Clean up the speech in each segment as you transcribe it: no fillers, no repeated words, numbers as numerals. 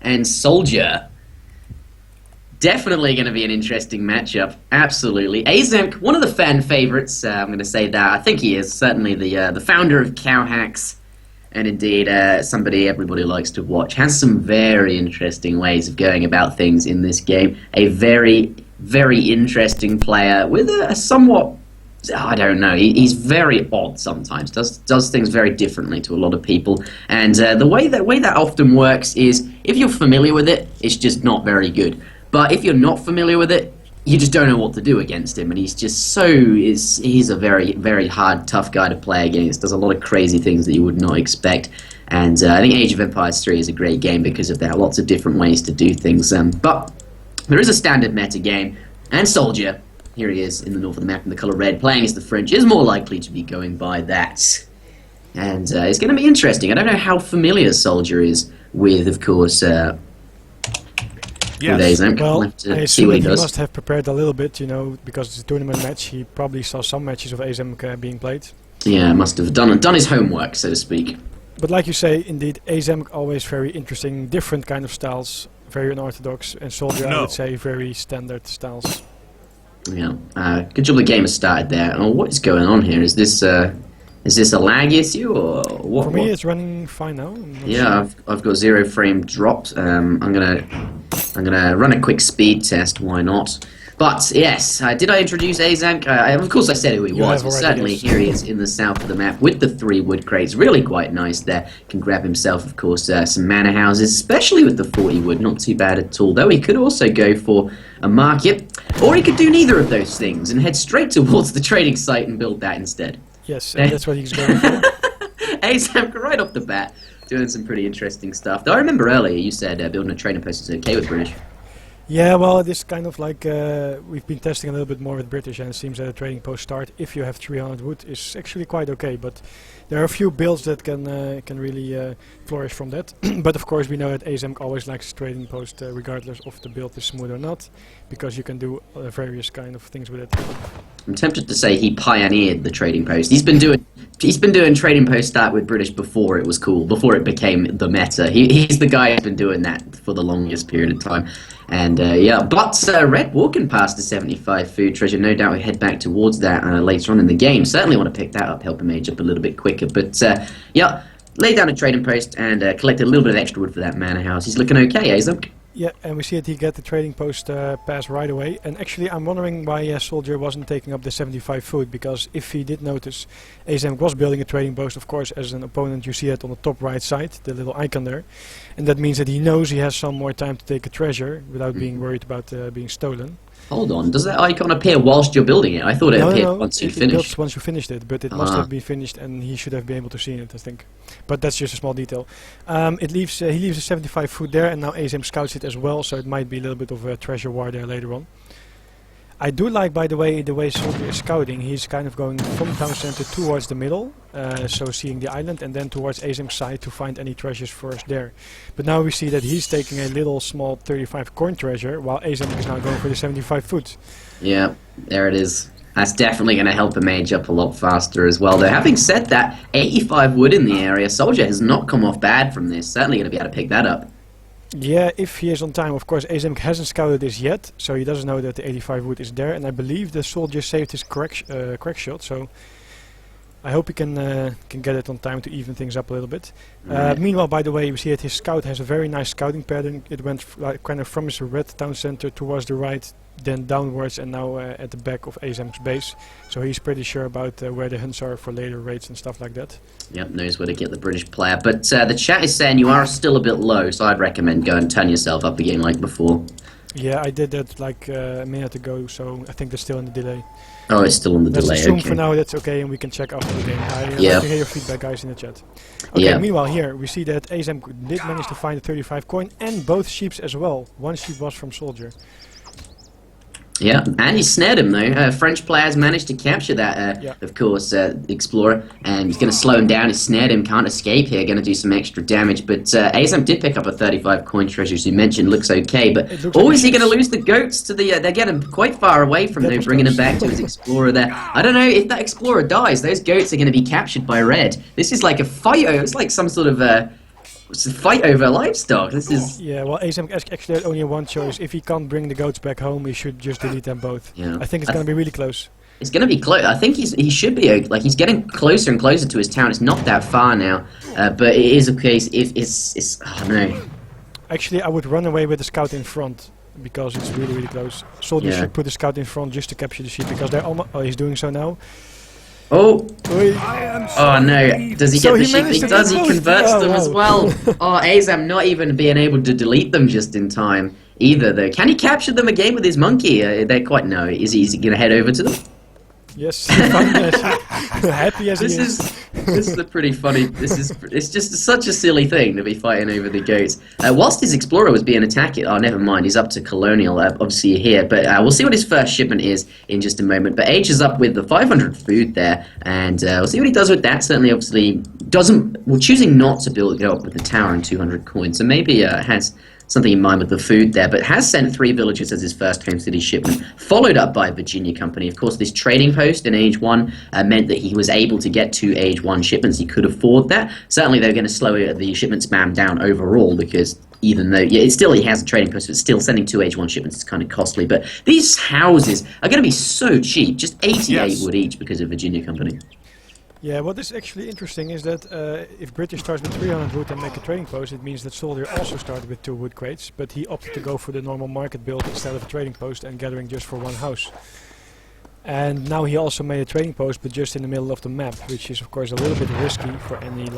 and Soldier. Definitely going to be an interesting matchup. Absolutely. Aizamk, one of the fan favorites. I'm going to say that. I think he is certainly the founder of Cow Hacks, and indeed somebody everybody likes to watch. Has some very interesting ways of going about things in this game. A very, very interesting player with a somewhat, I don't know. He's very odd sometimes. Does things very differently to a lot of people. And the way that often works is if you're familiar with it, it's just not very good. But if you're not familiar with it, you just don't know what to do against him, and he's just he's a very, very hard, tough guy to play against. Does a lot of crazy things that you would not expect, and I think Age of Empires 3 is a great game because of that. Lots of different ways to do things, but there is a standard meta game, and Soldier, here he is in the north of the map in the colour red, playing as the French, is more likely to be going by that. And it's going to be interesting. I don't know how familiar Soldier is with, of course, yes. Well, I assume he must have prepared a little bit, you know, because it's a tournament match. He probably saw some matches of Aizamk being played. Yeah, must have done his homework, so to speak. But like you say, indeed, Aizamk always very interesting, different kind of styles, very unorthodox, and Soldier, I would say, very standard styles. Yeah, good job the game has started there. Oh, what is going on here? Is this a lag issue or what? For me, it's running fine now. Yeah, I've got 0 frame dropped. I'm gonna run a quick speed test. Why not? But yes, did I introduce Aizamk? Of course, I said who he was. But certainly, here he is in the south of the map with the 3 wood crates. Really quite nice there. Can grab himself, of course, some manor houses, especially with the 40 wood. Not too bad at all. Though he could also go for a market, or he could do neither of those things and head straight towards the trading site and build that instead. Yes, and that's what he's going for. Aizamk right off the bat, doing some pretty interesting stuff. Though I remember earlier you said building a trading post is okay with British. Yeah, well, it is kind of like we've been testing a little bit more with British, and it seems that a trading post start, if you have 300 wood, is actually quite okay. But there are a few builds that can really flourish from that. But of course, we know that Aizamk always likes trading post, regardless of the build is smooth or not, because you can do various kind of things with it. I'm tempted to say he pioneered the trading post. He's been doing trading post start with British before it was cool, before it became the meta. He's the guy who's been doing that for the longest period of time. And yeah, but Red walking past the 75 food treasure. No doubt we head back towards that later on in the game. Certainly want to pick that up, help him age up a little bit quicker. But yeah, lay down a trading post and collect a little bit of extra wood for that manor house. He's looking okay, Aizamk. Yeah, and we see that he get the trading post pass right away. And actually, I'm wondering why Soldier wasn't taking up the 75 food, because if he did notice, Aizamk was building a trading post, of course, as an opponent. You see it on the top right side, the little icon there. And that means that he knows he has some more time to take a treasure without being worried about being stolen. Hold on, does that icon appear whilst you're building it? I thought it appeared once you finished. Once you finished it, but it must have been finished, and he should have been able to see it, I think. But that's just a small detail. He leaves a 75 foot there, and now Aizamk scouts it as well, so it might be a little bit of a treasure war there later on. I do like, by the way Soldier is scouting. He's kind of going from town center towards the middle, so seeing the island, and then towards Aizamk's side to find any treasures first there. But now we see that he's taking a little small 35 coin treasure, while Aizamk is now going for the 75 foot. Yeah, there it is. That's definitely going to help him age up a lot faster as well. Though, having said that, 85 wood in the area, Soldier has not come off bad from this. Certainly going to be able to pick that up. Yeah, if he is on time. Of course, Aizamk hasn't scouted this yet, so he doesn't know that the 85 wood is there. And I believe the Soldier saved his crack shot, so I hope he can get it on time to even things up a little bit. Meanwhile, by the way, you see that his scout has a very nice scouting pattern. It went kind of from his red town center towards the right, then downwards, and now at the back of Aizamk's base. So he's pretty sure about where the hunts are for later raids and stuff like that. Yep, knows where to get the British player. But the chat is saying you are still a bit low, so I'd recommend go and turn yourself up again like before. Yeah, I did that like a minute ago, so I think they're still in the delay. Oh, it's still on the delay, assume for now that's okay, and we can check after the game. I like to hear your feedback, guys, in the chat. Okay, meanwhile here, we see that Aizamk did manage to find a 35 coin, and both sheeps as well. One sheep was from Soldier. Yeah, and he snared him though. French players managed to capture that, of course, Explorer, and he's going to slow him down. He snared him, can't escape here, going to do some extra damage. But Aizamk did pick up a 35 coin treasure, as you mentioned, looks okay. But is he going to lose the goats to the? They're getting quite far away from them, bringing him back to his Explorer there. I don't know if that Explorer dies. Those goats are going to be captured by Red. This is like a fight. It's like some sort of fight over livestock. This is... Yeah, well, Aizamk actually had only one choice. If he can't bring the goats back home, he should just delete them both. Yeah. I think it's going to be really close. It's going to be close. I think he should be, like, he's getting closer and closer to his town. It's not that far now, but it is a case if it's I don't know. Actually, I would run away with the scout in front, because it's really, really close. Soldiers should put the scout in front just to capture the sheep, because they're almost... Oh, he's doing so now. Oh! Oh no, does he get the sheep? He does, he converts them as well. Oh, Aizamk not even being able to delete them just in time either, though. Can he capture them again with his monkey? They're quite... No, is he going to head over to them? Yes, happy as he is. This is a pretty funny... It's just such a silly thing to be fighting over the goats. Whilst his explorer was being attacked... Oh, never mind, he's up to colonial, obviously here. But we'll see what his first shipment is in just a moment. But H is up with the 500 food there, and we'll see what he does with that. Certainly, obviously, doesn't... Well, choosing not to go up with the tower and 200 coins. So maybe has... something in mind with the food there, but has sent 3 villagers as his first home city shipment, followed up by Virginia Company. Of course, this trading post in Age 1 meant that he was able to get 2 Age 1 shipments. He could afford that. Certainly, they're going to slow the shipment spam down overall, because even though, yeah, it's still, he has a trading post, but still sending 2 Age 1 shipments is kind of costly. But these houses are going to be so cheap, just 88 wood each because of Virginia Company. Yeah, what is actually interesting is that if British starts with 300 wood and make a trading post, it means that Soldier also started with 2 wood crates, but he opted to go for the normal market build instead of a trading post and gathering just for 1 house. And now he also made a trading post, but just in the middle of the map, which is of course a little bit risky for any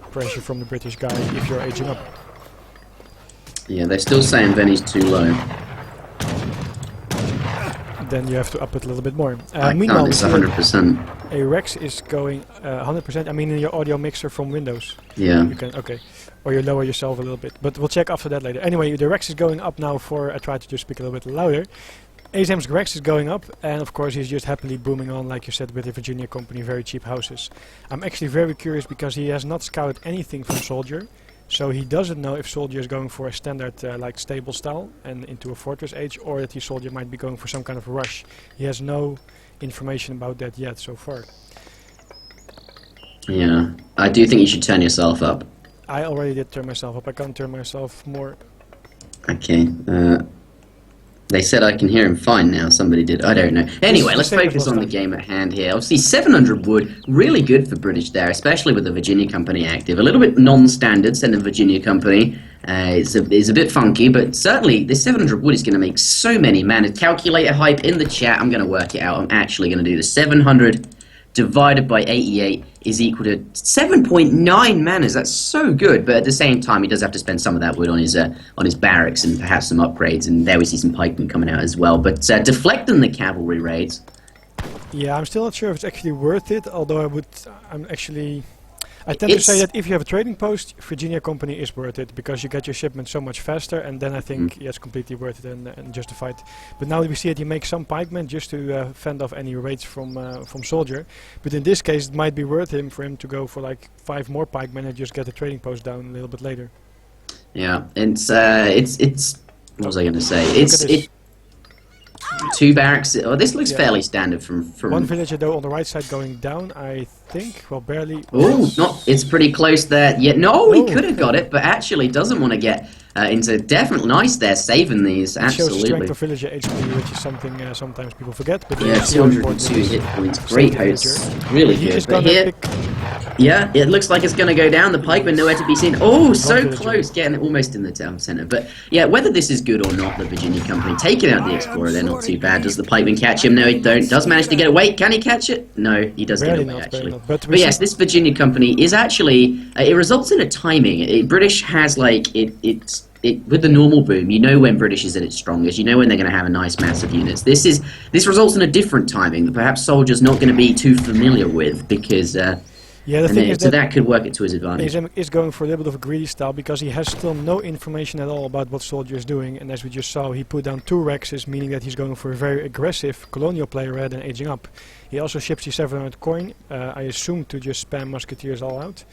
pressure from the British guy if you're aging up. Yeah, they're still saying Venny's too low. Then you have to up it a little bit more. Meanwhile, it's 100%. A Rex is going 100%. I mean, in your audio mixer from Windows. Yeah. You can, okay. Or you lower yourself a little bit. But we'll check after that later. Anyway, the Rex is going up now for... I tried to just speak a little bit louder. Aizamk's Rex is going up. And of course, he's just happily booming on, like you said, with the Virginia Company. Very cheap houses. I'm actually very curious because he has not scouted anything from Soldier. So he doesn't know if Soldier is going for a standard like stable style and into a fortress age, or that the Soldier might be going for some kind of rush. He has no information about that yet so far. Yeah, I do think you should turn yourself up. I already did turn myself up. I can't turn myself more. Okay. They said I can hear him fine now. Somebody did. I don't know. Anyway, let's focus on the game at hand here. Obviously, 700 wood, really good for British there, especially with the Virginia Company active. A little bit non-standard, sending Virginia Company. It's a bit funky, but certainly this 700 wood is going to make so many mana. Calculator hype in the chat. I'm going to work it out. I'm actually going to do the 700 divided by 88 is equal to 7.9 manas. That's so good, but at the same time, he does have to spend some of that wood on his barracks and perhaps some upgrades, and there we see some pikemen coming out as well. But deflecting the cavalry raids. Yeah, I'm still not sure if it's actually worth it, although I tend to say that if you have a trading post, Virginia Company is worth it, because you get your shipment so much faster, and then I think it's completely worth it and justified. But now we see that he makes some pikemen just to fend off any raids from Soldier. But in this case, it might be worth him for him to go for like 5 more pikemen and just get the trading post down a little bit later. Yeah, it's what was I going to say? 2 barracks. Oh, this looks fairly standard from... One villager though on the right side going down, I think. Well, barely. Oh, no, it's pretty close there. Yeah, no, he could have got it, but actually doesn't want to get into... Definitely nice there, saving these, absolutely. It shows strength of villager HP, which is something sometimes people forget. But yeah, 202 hit points. Great hosts. Really good. But here... Yeah, it looks like it's going to go down. The pikemen nowhere to be seen. Oh, so close, getting it almost in the town centre. But yeah, whether this is good or not, the Virginia Company taking out the Explorer, they're not too bad. Does the pikeman catch him? No, he don't. Does manage to get away. Can he catch it? No, he does get away, actually. But yes, this Virginia Company is actually... it results in a timing. British has, like... with the normal boom, you know when British is at its strongest. You know when they're going to have a nice mass of units. This results in a different timing that perhaps Soldier's not going to be too familiar with, because... yeah, the thing is that could work it to his advantage. Aizamk is going for a little bit of a greedy style because he has still no information at all about what Soldier is doing, and as we just saw, he put down 2 Rexes, meaning that he's going for a very aggressive colonial player rather than aging up. He also ships the 700 coin, I assume to just spam musketeers all out,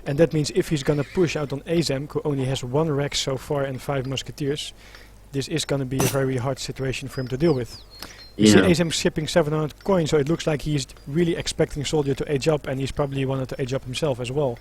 and that means if he's going to push out on Aizamk, who only has 1 Rex so far and 5 musketeers, this is going to be a very hard situation for him to deal with. You see Aizamk shipping 700 coins, so it looks like he's really expecting Soldier to age up, and he's probably wanted to age up himself as well.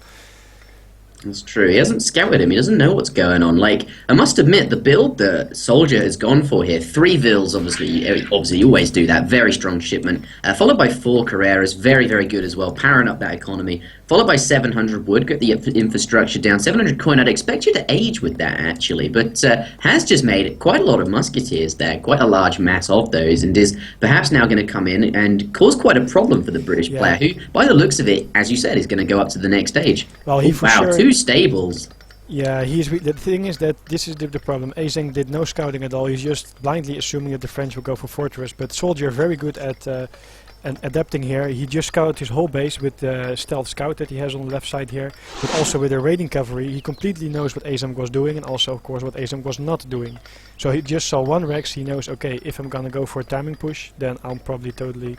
That's true. He hasn't scouted him. He doesn't know what's going on. Like, I must admit, the build that Soldier has gone for here, 3 Vills, obviously you always do that. Very strong shipment. Followed by 4 Carreras, very, very good as well, powering up that economy. Followed by 700 wood, got the infrastructure down. 700 coin, I'd expect you to age with that, actually. But has just made quite a lot of musketeers there, quite a large mass of those, and is perhaps now going to come in and cause quite a problem for the British player, who, by the looks of it, as you said, is going to go up to the next stage. Well, he for sure... 2 stables. Yeah, the thing is that this is the problem. Aizamk did no scouting at all. He's just blindly assuming that the French will go for fortress. But Soldier very good at adapting here. He just scouted his whole base with the stealth scout that he has on the left side here, but also with the raiding cavalry. He completely knows what Aizamk was doing, and also, of course, what Aizamk was not doing. So he just saw 1 Rex. He knows, okay, if I'm gonna go for a timing push, then I'm probably totally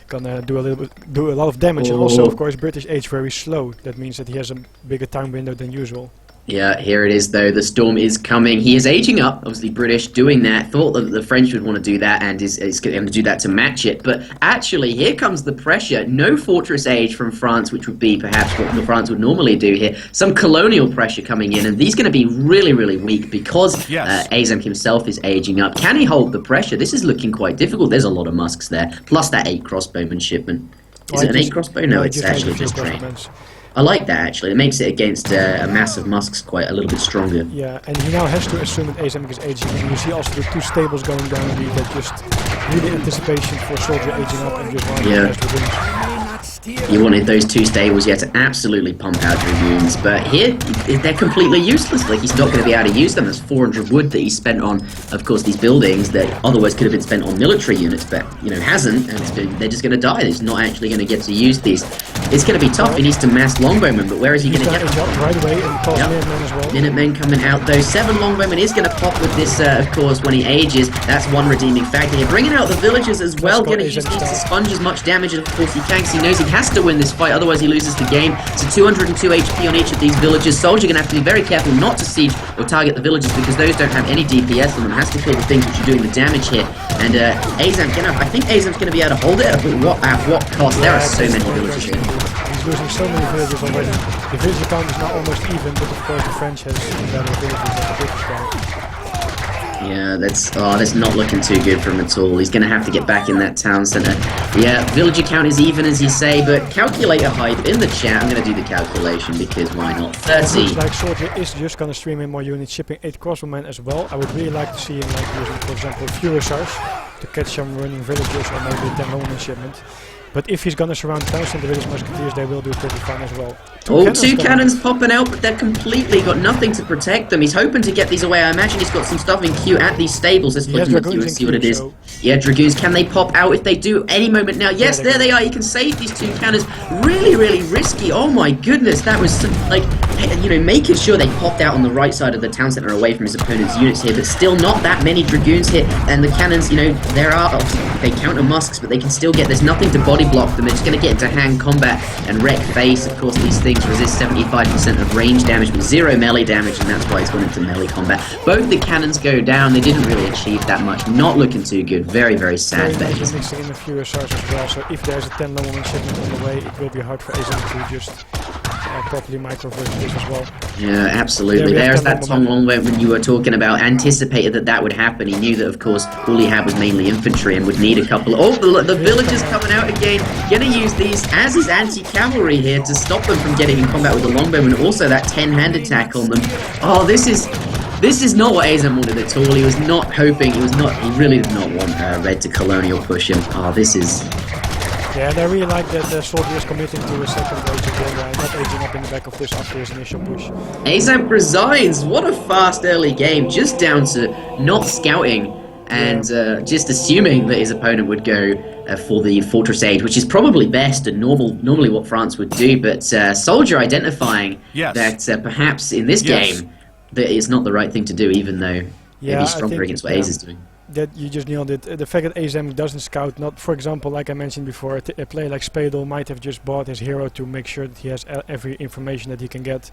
gonna do a lot of damage. And also, of course, British age very slow. That means that he has a bigger time window than usual. Yeah, here it is though. The storm is coming. He is aging up. Obviously, British doing that. Thought that the French would want to do that, and is going to do that to match it. But actually, here comes the pressure. No fortress age from France, which would be perhaps what France would normally do here. Some colonial pressure coming in, and these going to be really, really weak because Aizamk himself is aging up. Can he hold the pressure? This is looking quite difficult. There's a lot of musks there, plus that 8 crossbowman shipment. Is it an 8 crossbow? No, it's actually just train. I like that, actually. It makes it against a mass of musks quite a little bit stronger. Yeah, and he now has to assume that Aizamk is aging. And you see also the 2 stables going down in that just really anticipation for Soldier aging up and just wanting to win. You wanted those 2 stables, to absolutely pump out Dragoons. But here, they're completely useless. Like, he's not going to be able to use them. There's 400 wood that he spent on, of course, these buildings that otherwise could have been spent on military units, but, hasn't. And they're just going to die. He's not actually going to get to use these. It's going to be tough. He needs to mass longbowmen, but where is he going to get them? Right away, and Minutemen as well. Minutemen coming out, though. 7 longbowmen is going to pop with this, of course, when he ages. That's one redeeming factor here. Bringing out the villagers as well. Going to use these to sponge as much damage as, of course, he can, because he knows he has to win this fight, otherwise he loses the game. So 202 HP on each of these villagers. Soldier going to have to be very careful not to siege or target the villagers, because those don't have any DPS on them. Has to kill the things which are doing the damage here. And Aizamk, I think Aizamk's going to be able to hold it, but at what cost? There are so many villagers here. He's losing so many villagers already. The villager count is now almost even, but of course the French has better villagers than the British count. Yeah, that's not looking too good for him at all. He's going to have to get back in that town centre. Yeah, villager count is even, as you say, but calculator hype in the chat. I'm going to do the calculation because why not? 30. Looks like Soldier is just going to stream in more units, shipping 8 crossbowmen as well. I would really like to see him using, for example, Furusars to catch some running villagers, or maybe a 10 Roman shipment. But if he's gonna surround towns and the British musketeers, they will do pretty fun as well. 2 cannons popping out, but they're completely got nothing to protect them. He's hoping to get these away. I imagine he's got some stuff in queue at these stables. Let's look in the queue and see what it is. So yeah, Dragoons, can they pop out? If they do, any moment now. Yes, there they are. You can save these 2 cannons. Really, really risky. Oh my goodness, that was some, like, making sure they popped out on the right side of the town centre away from his opponent's units here, but still not that many Dragoons here. And the cannons, there are, they counter musks, but they can still get, there's nothing to body block them. They're just going to get into hand combat and wreck face. Of course, these things resist 75% of range damage, but 0 melee damage, and that's why it's gone into melee combat. Both the cannons go down. They didn't really achieve that much. Not looking too good. Very, very sad. Mixing in the Furusars as well, so if there's a 10 Longman shipment on the way, it will be hard for Aizamk to just properly microverse this as well. Yeah, absolutely. There's that Tom Longbow when you were talking about, anticipated that would happen. He knew that, of course, all he had was mainly infantry and would need a couple of... Oh, the villagers coming out again. Gonna use these as his anti-cavalry here to stop them from getting in combat with the longbow, and also that 10-hand attack on them. Oh, this is not what Aizamk wanted at all. He was not hoping, he really did not want Red to colonial push him. Oh, this is... Yeah, and I really like that the Soldier is committing to a second age again, not aging up in the back of this after his initial push. Aizamk resigns! What a fast early game, just down to not scouting and just assuming that his opponent would go for the Fortress Age, which is probably best and normally what France would do, but Soldier identifying that perhaps in this game that it's not the right thing to do, even though maybe stronger against what Ace is doing. That you just nailed it. The fact that Aizamk doesn't scout, not, for example, like I mentioned before, a player like Spadel might have just bought his hero to make sure that he has every information that he can get.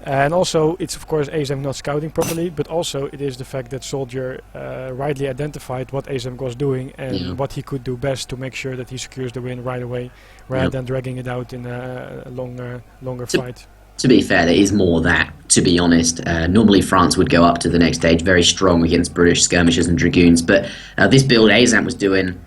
And also, it's of course Aizamk not scouting properly, but also it is the fact that Soldier rightly identified what Aizamk was doing and what he could do best to make sure that he secures the win right away, rather than dragging it out in a longer fight. To be fair, there is more that, to be honest. Normally France would go up to the next stage very strong against British skirmishers and dragoons, but this build Aizamk was doing,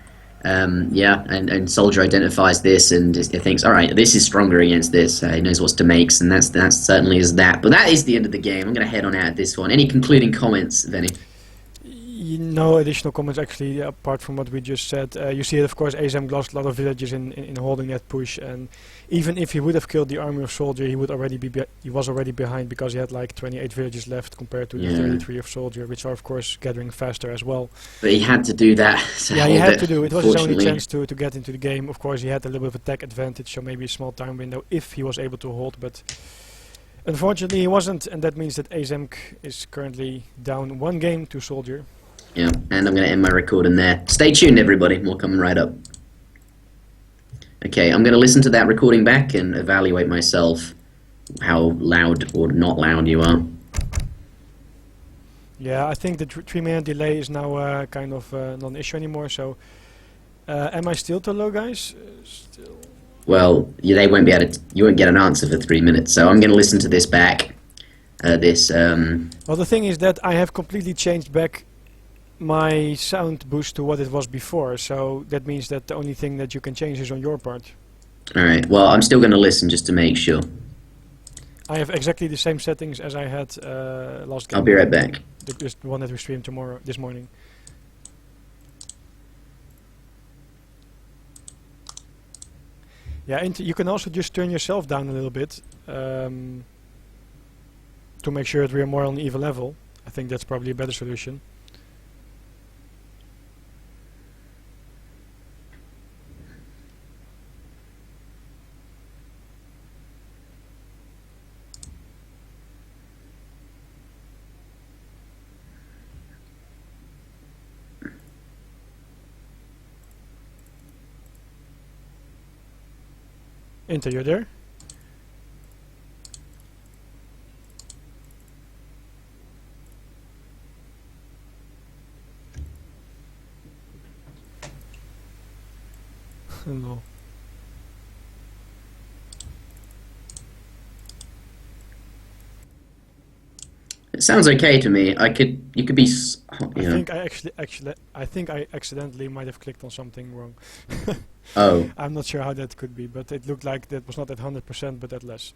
and Soldier identifies this and he thinks, alright, this is stronger against this, he knows what's to makes, and that certainly is that. But that is the end of the game. I'm going to head on out of this one. Any concluding comments, Venny? No additional comments actually, apart from what we just said. You see it, of course, Aizamk lost a lot of villages in holding that push, and even if he would have killed the army of Soldier, he was already behind, because he had like 28 villages left compared to the 33 of Soldier, which are of course gathering faster as well. But he had to do that. Yeah, he had to do it. It was his only chance to get into the game. Of course, he had a little bit of attack advantage, so maybe a small time window if he was able to hold, but unfortunately he wasn't, and that means that Aizamk is currently down 1 game to Soldier. Yeah, and I'm going to end my recording there. Stay tuned, everybody. We're coming right up. Okay, I'm going to listen to that recording back and evaluate myself how loud or not loud you are. Yeah, I think the 3-minute delay is now kind of not an issue anymore, so... am I still too low, guys? Still... Well, they won't be able to... You won't get an answer for 3 minutes, so I'm going to listen to this back. Well, the thing is that I have completely changed back my sound boost to what it was before, so that means that the only thing that you can change is on your part. Alright, well, I'm still going to listen just to make sure. I have exactly the same settings as I had last game. I'll be right back. The one that we streamed this morning. Yeah, and you can also just turn yourself down a little bit to make sure that we are more on the even level. I think that's probably a better solution. Inter, you're there? Hello. It sounds okay to me. You could be... I think I accidentally might have clicked on something wrong. Oh. I'm not sure how that could be, but it looked like that was not at 100%, but at less.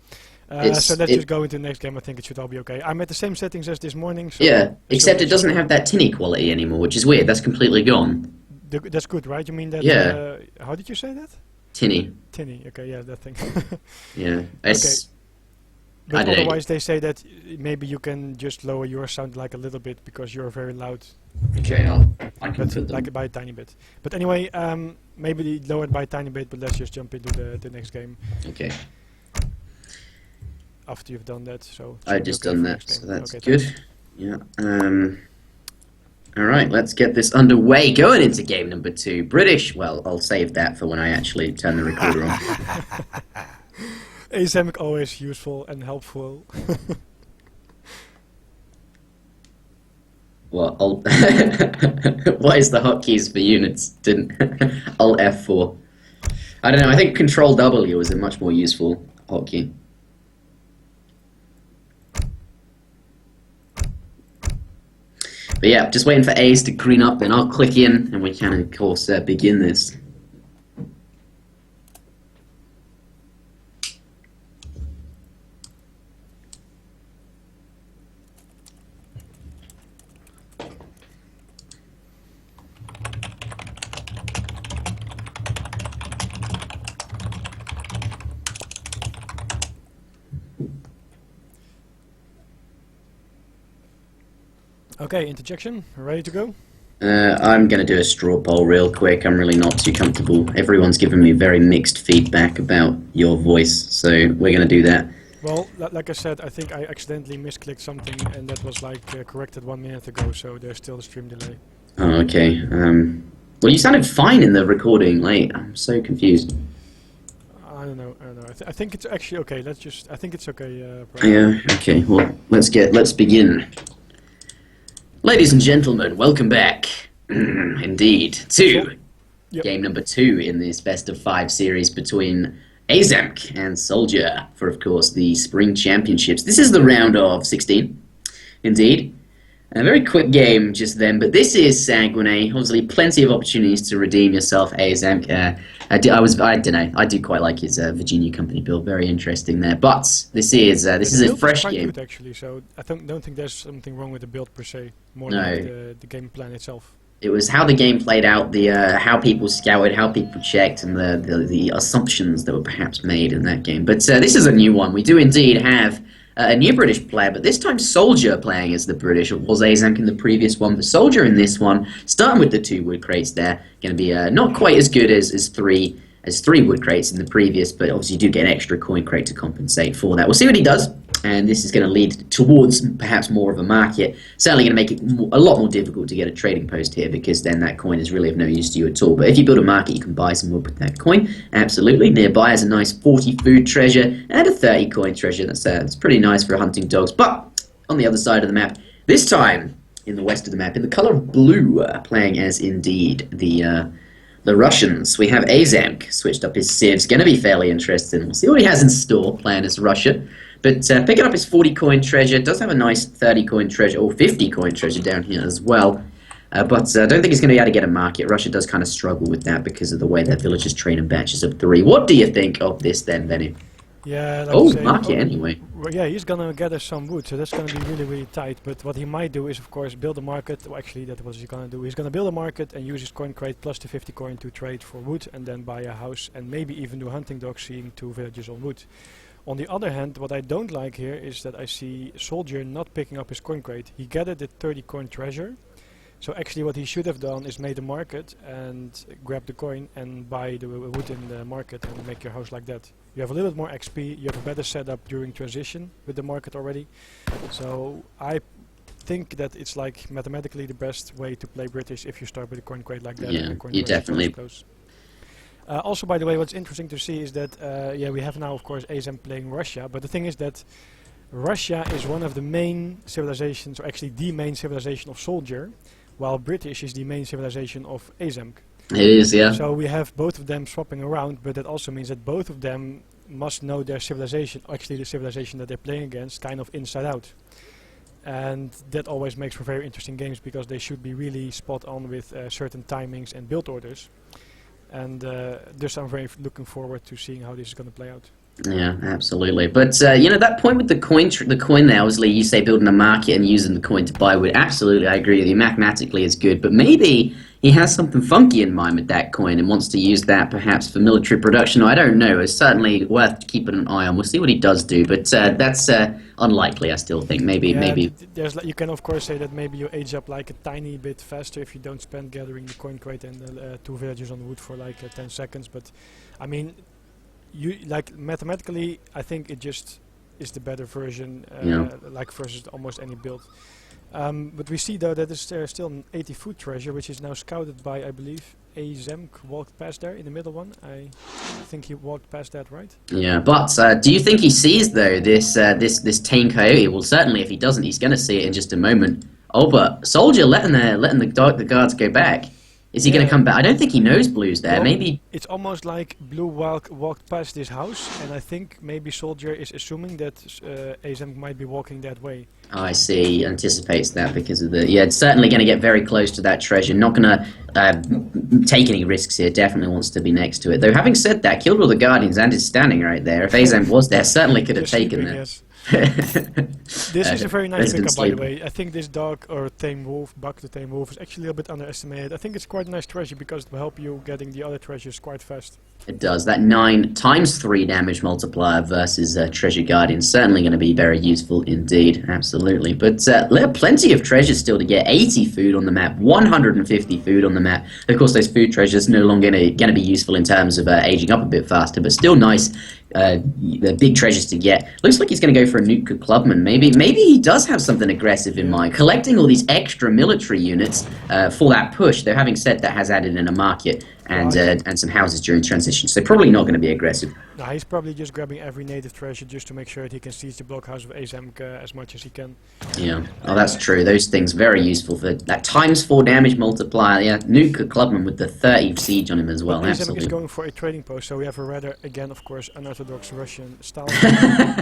So let's just go into the next game. I think it should all be okay. I'm at the same settings as this morning. So yeah, except it doesn't have that tinny quality anymore, which is weird. That's completely gone. That's good, right? You mean that... Yeah. How did you say that? Tinny. Tinny, okay, yeah, that thing. Yeah. Okay. But otherwise they say that maybe you can just lower your sound like a little bit because you're very loud. Okay, I can put like by a tiny bit. But anyway, maybe lower it by a tiny bit, but let's just jump into the next game. Okay. After you've done that, so... I've just done that, so that's okay, good. Thanks. Yeah. Alright, let's get this underway. Going into game number 2. British, well, I'll save that for when I actually turn the recorder on. Aizamk always useful and helpful. Well, what is the hotkeys for units? Alt F4. I don't know, I think Control W is a much more useful hotkey. But yeah, just waiting for A's to green up, and I'll click in, and we can, of course, begin this. Okay, interjection, ready to go? I'm going to do a straw poll real quick. I'm really not too comfortable. Everyone's given me very mixed feedback about your voice, so we're going to do that. Well, like I said, I think I accidentally misclicked something, and that was like corrected 1 minute ago, so there's still a stream delay. Oh, okay. Well, you sounded fine in the recording. Like, I'm so confused. I don't know. I think it's actually okay. I think it's okay. Yeah. Okay. Well, let's begin. Ladies and gentlemen, welcome back. Indeed, to game number 2 in this best of 5 series between Aizamk and Soldier for, of course, the Spring Championships. This is the round of 16, indeed. A very quick game just then, but this is Sanguine. Obviously, plenty of opportunities to redeem yourself, Aizamk. I don't know. I do quite like his Virginia Company build. Very interesting there. But this is a fresh game. Good, actually. So I don't think there's something wrong with the build per se. More No. like the game plan itself. It was how the game played out, the how people scouted, how people checked, and the assumptions that were perhaps made in that game. But this is a new one. We do indeed have a new British player, but this time Soldier playing as the British. It was Aizamk in the previous one, but Soldier in this one, starting with the 2 wood crates there, going to be not quite as good as three wood crates in the previous, but obviously you do get an extra coin crate to compensate for that. We'll see what he does, and this is going to lead towards perhaps more of a market. Certainly going to make it a lot more difficult to get a trading post here, because then that coin is really of no use to you at all. But if you build a market, you can buy some wood with that coin. Absolutely. Nearby is a nice 40 food treasure and a 30 coin treasure. That's pretty nice for hunting dogs. But on the other side of the map, this time in the west of the map, in the color of blue, playing as indeed the Russians. We have Aizamk, switched up his civs, going to be fairly interesting. We'll see what he has in store, playing as Russia. But picking up his 40 coin treasure, does have a nice 30 coin treasure, or 50 coin treasure down here as well. But I don't think he's going to be able to get a market. Russia does kind of struggle with that because of the way their villagers train in batches of 3. What do you think of this then, Benny? Yeah, like market anyway. Yeah, he's gonna gather some wood, so that's gonna be really, really tight. But what he might do is, of course, build a market. Well, actually, that's what he's gonna do. He's gonna build a market and use his coin crate plus the 50 coin to trade for wood, and then buy a house, and maybe even do hunting dogs, seeing 2 villages on wood. On the other hand, what I don't like here is that I see Soldier not picking up his coin crate. He gathered the 30 coin treasure. So actually what he should have done is made a market and grab the coin and buy the wood in the market and make your house like that. You have a little bit more XP, you have a better setup during transition with the market already. So I think that it's like mathematically the best way to play British if you start with a coin crate like that. Yeah, and the coin you crate definitely... close. Also, by the way, what's interesting to see is that, yeah, we have now, of course, Aizamk playing Russia, but the thing is that Russia is one of the main civilizations, or actually the main civilization of Soldier, while British is the main civilization of Aizamk. It is, yeah. So we have both of them swapping around, but that also means that both of them must know their civilization, actually the civilization that they're playing against, kind of inside out. And that always makes for very interesting games, because they should be really spot on with certain timings and build orders. And thus I'm very looking forward to seeing how this is going to play out. Yeah, absolutely. But you know, that point with the coin there, obviously you say building a market and using the coin to buy wood. Absolutely, I agree with you. Mathematically it's good, but maybe he has something funky in mind with that coin and wants to use that perhaps for military production. I don't know. It's certainly worth keeping an eye on. We'll see what he does do, but that's unlikely, I still think. Maybe. There's you can of course say that maybe you age up like a tiny bit faster if you don't spend gathering the coin crate and 2 villages on wood for like 10 seconds. But I mean, you like mathematically, I think it just is the better version, like versus almost any build. But we see though that there's still an 80 food treasure, which is now scouted by, I believe, Aizamk walked past there in the middle one. I think he walked past that, right? Yeah, but do you think he sees though this tame coyote? Well, certainly if he doesn't, he's going to see it in just a moment. Oh, but Soldier letting the guards go back. Is he going to come back? I don't think he knows Blue's there. Well, maybe it's almost like Blue walked past this house, and I think maybe Soldier is assuming that Aizamk might be walking that way. Oh, I see. He anticipates that because of the... Yeah, it's certainly going to get very close to that treasure. Not going to take any risks here. Definitely wants to be next to it. Though, having said that, killed all the Guardians and is standing right there. If Aizamk was there, certainly could have taken that. Yes. This is a very nice pickup, by the way. I think this dog or tame wolf, buck the tame wolf, is actually a little bit underestimated. I think it's quite a nice treasure because it will help you getting the other treasures quite fast. It does. That 9 times 3 damage multiplier versus Treasure Guardian certainly going to be very useful indeed. Absolutely. But there are plenty of treasures still to get. 80 food on the map, 150 food on the map. Of course, those food treasures no longer going to be useful in terms of aging up a bit faster, but still nice. Big treasures to get. Looks like he's going to go for a Nootka Clubman. Maybe he does have something aggressive in mind. Collecting all these extra military units for that push. Though having said that, has added in a market and some houses during transition. So probably not going to be aggressive. No, he's probably just grabbing every native treasure just to make sure that he can siege the blockhouse of Aizamk as much as he can. Yeah, oh, that's true. Those things very useful for that ×4 damage multiplier. Yeah, Nuke Clubman with the 30 siege on him as well. Aizamk Absolutely. is going for a trading post, so we have a rather, again, of course, unorthodox Russian style,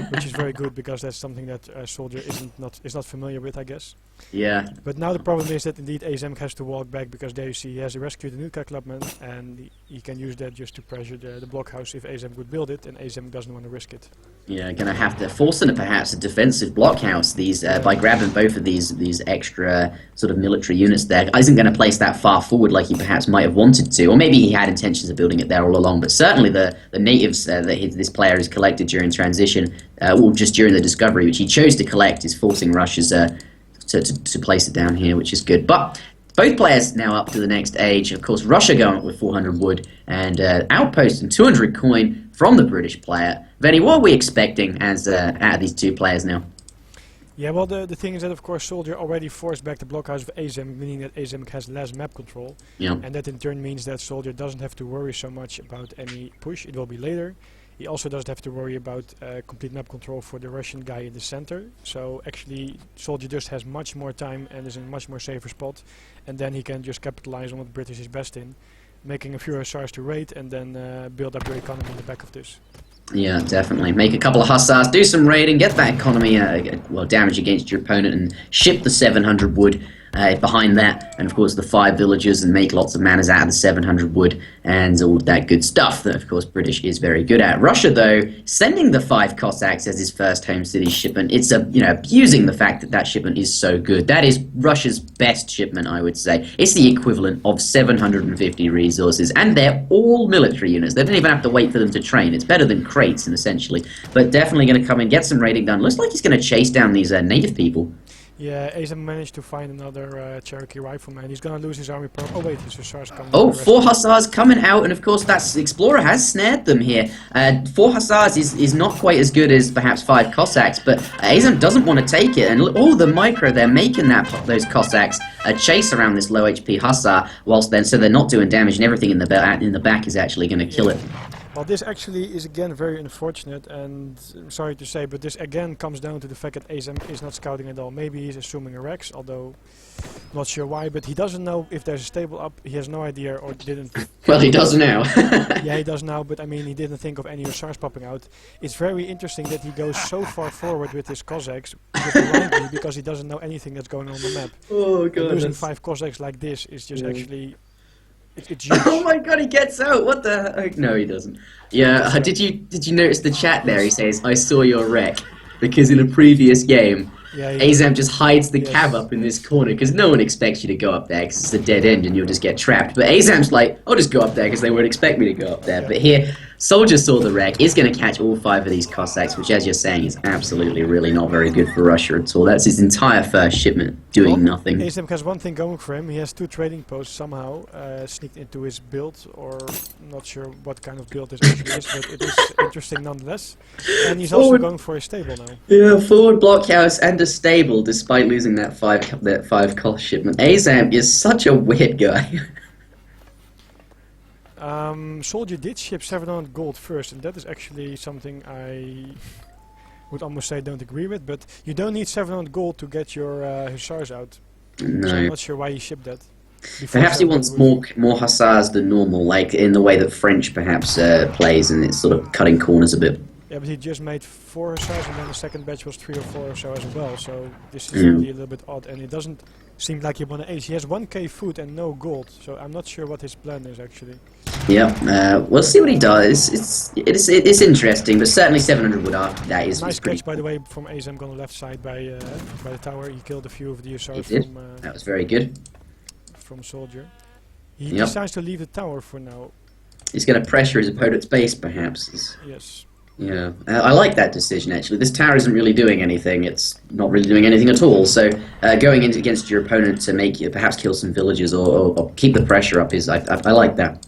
which is very good because that's something that a soldier is not familiar with, I guess. Yeah. But now the problem is that indeed Aizamk has to walk back because there you see he has rescued the Nuka Clubman and he can use that just to pressure the blockhouse if Aizamk would build it, and Aizamk doesn't want to risk it. Yeah, gonna have to force into perhaps a defensive blockhouse by grabbing both of these extra sort of military units there. Isn't going to place that far forward like he perhaps might have wanted to, or maybe he had intentions of building it there all along. But certainly the natives that this player has collected during transition, or just during the discovery, which he chose to collect, is forcing Russia's to place it down here, which is good. But both players now up to the next age. Of course, Russia going up with 400 wood and outpost and 200 coin from the British player. Venny, what are we expecting as out of these two players now? Yeah, well, the thing is that, of course, Soldier already forced back the blockhouse of Aizamk, meaning that Aizamk has less map control. Yeah. And that in turn means that Soldier doesn't have to worry so much about any push. It will be later. He also doesn't have to worry about complete map control for the Russian guy in the center. So actually, Soldier just has much more time and is in a much more safer spot. And then he can just capitalize on what British is best in, making a few hussars to raid and then build up your economy in the back of this. Yeah, definitely. Make a couple of hussars, do some raiding, get that economy, damage against your opponent, and ship the 700 wood behind that, and of course the 5 villagers, and make lots of manners out of the 700 wood and all of that good stuff that of course British is very good at. Russia though, sending the 5 Cossacks as his first home city shipment, it's abusing the fact that that shipment is so good. That is Russia's best shipment, I would say. It's the equivalent of 750 resources, and they're all military units. They don't even have to wait for them to train. It's better than crates, essentially. But definitely going to come and get some raiding done. Looks like he's going to chase down these native people. Yeah, Aizamk managed to find another Cherokee rifleman. He's gonna lose his army pro. Oh wait, his hussars coming. Oh, 4 hussars coming out, and of course that's Explorer has snared them here. 4 hussars is not quite as good as perhaps 5 Cossacks, but Aizamk doesn't want to take it. And the micro they're making those Cossacks chase around this low HP hussar, whilst so they're not doing damage, and everything in the back is actually going to kill it. Well, this actually is again very unfortunate, and I'm sorry to say, but this again comes down to the fact that Aizamk is not scouting at all. Maybe he's assuming a Rex, although not sure why, but he doesn't know if there's a stable up. He has no idea, or didn't. Well, he does now. Yeah, he does now, but I mean, he didn't think of any hussars popping out. It's very interesting that he goes so far forward with his Cossacks, just blindly, because he doesn't know anything that's going on the map. Oh god! Losing 5 Cossacks like this is just actually. It's huge. Oh my god, he gets out! What the heck? No, he doesn't. Yeah, did you notice the chat there? He says, "I saw your wreck," because in a previous game, Aizamk just hides the cab up in this corner because no one expects you to go up there because it's a dead end and you'll just get trapped. But Aizamk's like, "I'll just go up there because they won't expect me to go up there." Yeah. But here, Soldier saw the wreck. Is going to catch all 5 of these Cossacks, which, as you're saying, is absolutely really not very good for Russia at all. That's his entire first shipment doing nothing. Aizamk has one thing going for him. He has 2 trading posts somehow sneaked into his build, or I'm not sure what kind of build this actually is, but it is interesting nonetheless. And he's also going for a stable now. Yeah, forward blockhouse and a stable, despite losing that 5 cost shipment. Aizamk is such a weird guy. Soldier did ship 700 gold first, and that is actually something I would almost say don't agree with, but you don't need 700 gold to get your hussars out. No. So I'm not sure why he shipped that. Perhaps he wants more hussars than normal, like in the way that French perhaps plays, and it's sort of cutting corners a bit. Yeah, but he just made 4 hussars, and then the second batch was 3 or 4 or so as well, so this is really a little bit odd, and it doesn't seem like he won an ace. He has 1k food and no gold, so I'm not sure what his plan is actually. Yeah, we'll see what he does. It's interesting, but certainly 700 wood after that is nice pretty catch, by the way, from Aizamk on the left side by the tower. He killed a few of the hussars from... that was very good. From Soldier. He decides to leave the tower for now. He's going to pressure his opponent's base, perhaps. Yes. Yeah, I like that decision actually. This tower isn't really doing anything. It's not really doing anything at all. So going in against your opponent to make you perhaps kill some villagers or keep the pressure up is I like that.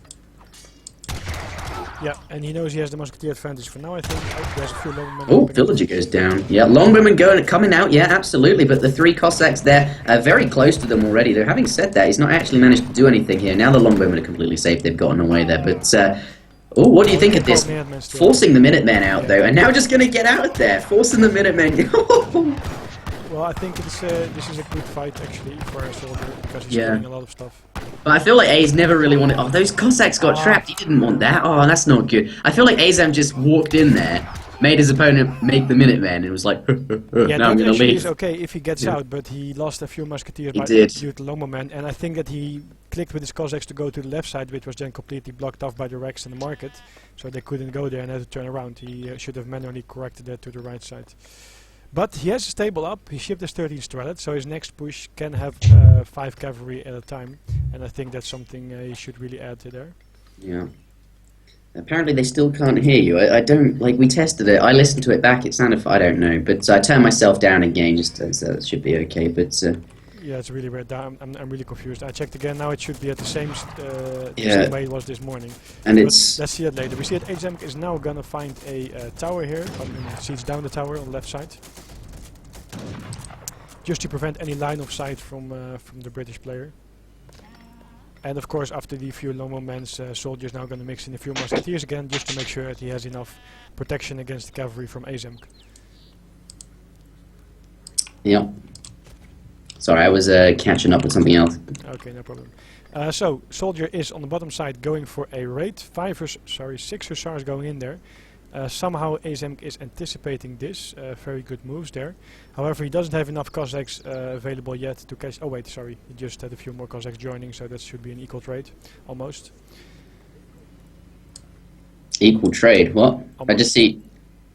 Yeah, and he knows he has the musketeer advantage for now. I think there's a few longbowmen. Oh, villager goes down. Yeah, longbowmen coming out. Yeah, absolutely. But the 3 Cossacks there are very close to them already. Though having said that, he's not actually managed to do anything here. Now the longbowmen are completely safe. They've gotten away there, but. Oh, what do you think of this? Minutemen Forcing the Minutemen out though, and now just gonna get out of there, forcing the Minutemen. Well, I think this is a good fight actually for a soldier because he's doing a lot of stuff. But I feel like A's never really wanted. Oh, those Cossacks got trapped. He didn't want that. Oh, that's not good. I feel like Aizamk just walked in there, made his opponent make the Minutemen, and was like, now I'm gonna leave. Is okay if he gets out, but he lost a few musketeers by due to Longbowmen, and I think that he clicked with his Cossacks to go to the left side, which was then completely blocked off by the wrecks in the market, so they couldn't go there and had to turn around. He should have manually corrected that to the right side. But he has a stable up, he shipped his 13 Strelets, so his next push can have 5 cavalry at a time, and I think that's something he should really add to there. Yeah. Apparently they still can't hear you. I don't, like, we tested it, I listened to it back, it sounded, I don't know, but I turned myself down again, just so it should be okay, but... yeah, it's really weird. I'm really confused. I checked again. Now it should be at the same same way it was this morning. And but it's let's see it later. We see that Aizamk is now gonna find a tower here. Siege down the tower on the left side, just to prevent any line of sight from the British player. And of course, after the few Longbowmen's soldiers now gonna mix in a few musketeers again, just to make sure that he has enough protection against the cavalry from Aizamk. Yeah. Sorry, I was catching up with something else. Okay, no problem. So, soldier is on the bottom side going for a raid. 6 hussars going in there. Somehow Aizamk is anticipating this. Very good moves there. However, he doesn't have enough Cossacks available yet to catch... Oh wait, sorry. He just had a few more Cossacks joining, so that should be an equal trade. Almost. Equal trade? What? Almost. I just see...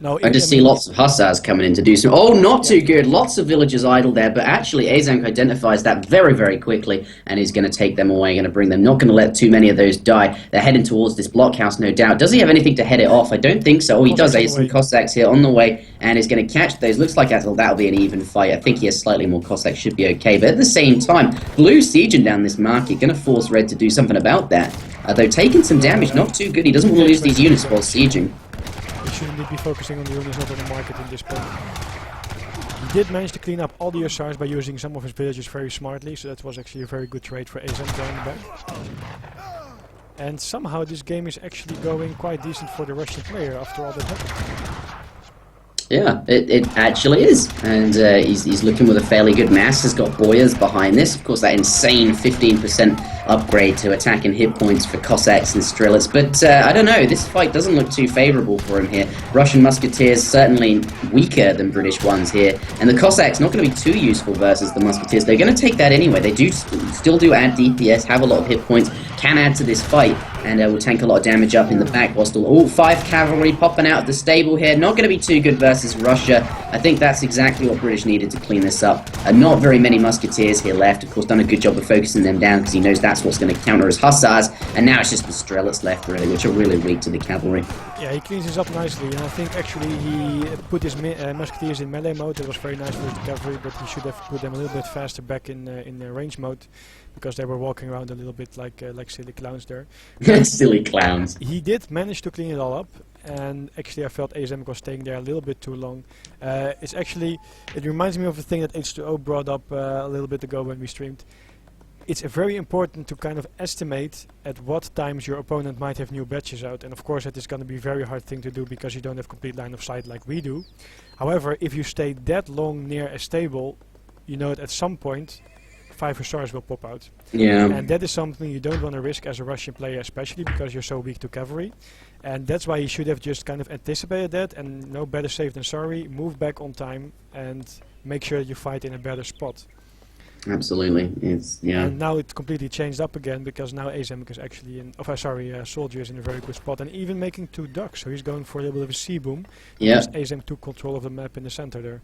No, I just see lots of hussars coming in to do some... Oh, not too good. Lots of villagers idle there, but actually Aizamk identifies that very, very quickly, and he's going to take them away, going to bring them. Not going to let too many of those die. They're heading towards this blockhouse, no doubt. Does he have anything to head it off? I don't think so. Oh, he does. Some Cossacks here on the way, and is going to catch those. Looks like that'll be an even fight. I think he has slightly more Cossacks, should be okay. But at the same time, blue sieging down this market, going to force red to do something about that. Though taking some damage, not too good. He doesn't want to lose these units while sieging. He shouldn't be focusing on the units, not on the market in this point. He did manage to clean up all the hussars by using some of his villages very smartly, so that was actually a very good trade for Aizamk going back. And somehow this game is actually going quite decent for the Russian player after all that happened. Yeah, it actually is, and he's looking with a fairly good mass. Has got Boyars behind this. Of course, that insane 15% upgrade to attack and hit points for Cossacks and Strelets. But I don't know, this fight doesn't look too favourable for him here. Russian musketeers certainly weaker than British ones here, and the Cossacks not going to be too useful versus the musketeers. They're going to take that anyway. They do still do add DPS, have a lot of hit points, can add to this fight, and will tank a lot of damage up in the back. Whilst all 5 cavalry popping out of the stable here. Not going to be too good versus Russia. I think that's exactly what British needed to clean this up. Not very many musketeers here left. Of course, done a good job of focusing them down because he knows that's what's going to counter his hussars. And now it's just the Strelets left, really, which are really weak to the cavalry. Yeah, he cleans this up nicely, and I think actually he put his musketeers in melee mode. That was very nice for the cavalry, but he should have put them a little bit faster back in range mode, because they were walking around a little bit like silly clowns there. Silly clowns. He did manage to clean it all up, and actually I felt Aizamk was staying there a little bit too long. It reminds me of a thing that H2O brought up a little bit ago when we streamed. It's very important to kind of estimate at what times your opponent might have new batches out, and of course that is going to be a very hard thing to do because you don't have complete line of sight like we do. However, if you stay that long near a stable, you know that at some point 5 hussars will pop out. Yeah. And that is something you don't want to risk as a Russian player, especially because you're so weak to cavalry. And that's why you should have just kind of anticipated that, and no better safe than sorry, move back on time and make sure that you fight in a better spot. Absolutely, yeah. And now it completely changed up again because now Aizamk is actually in. Soldier is in a very good spot and even making 2 ducks. So he's going for a little bit of a sea boom. Yeah. Aizamk took control of the map in the center there.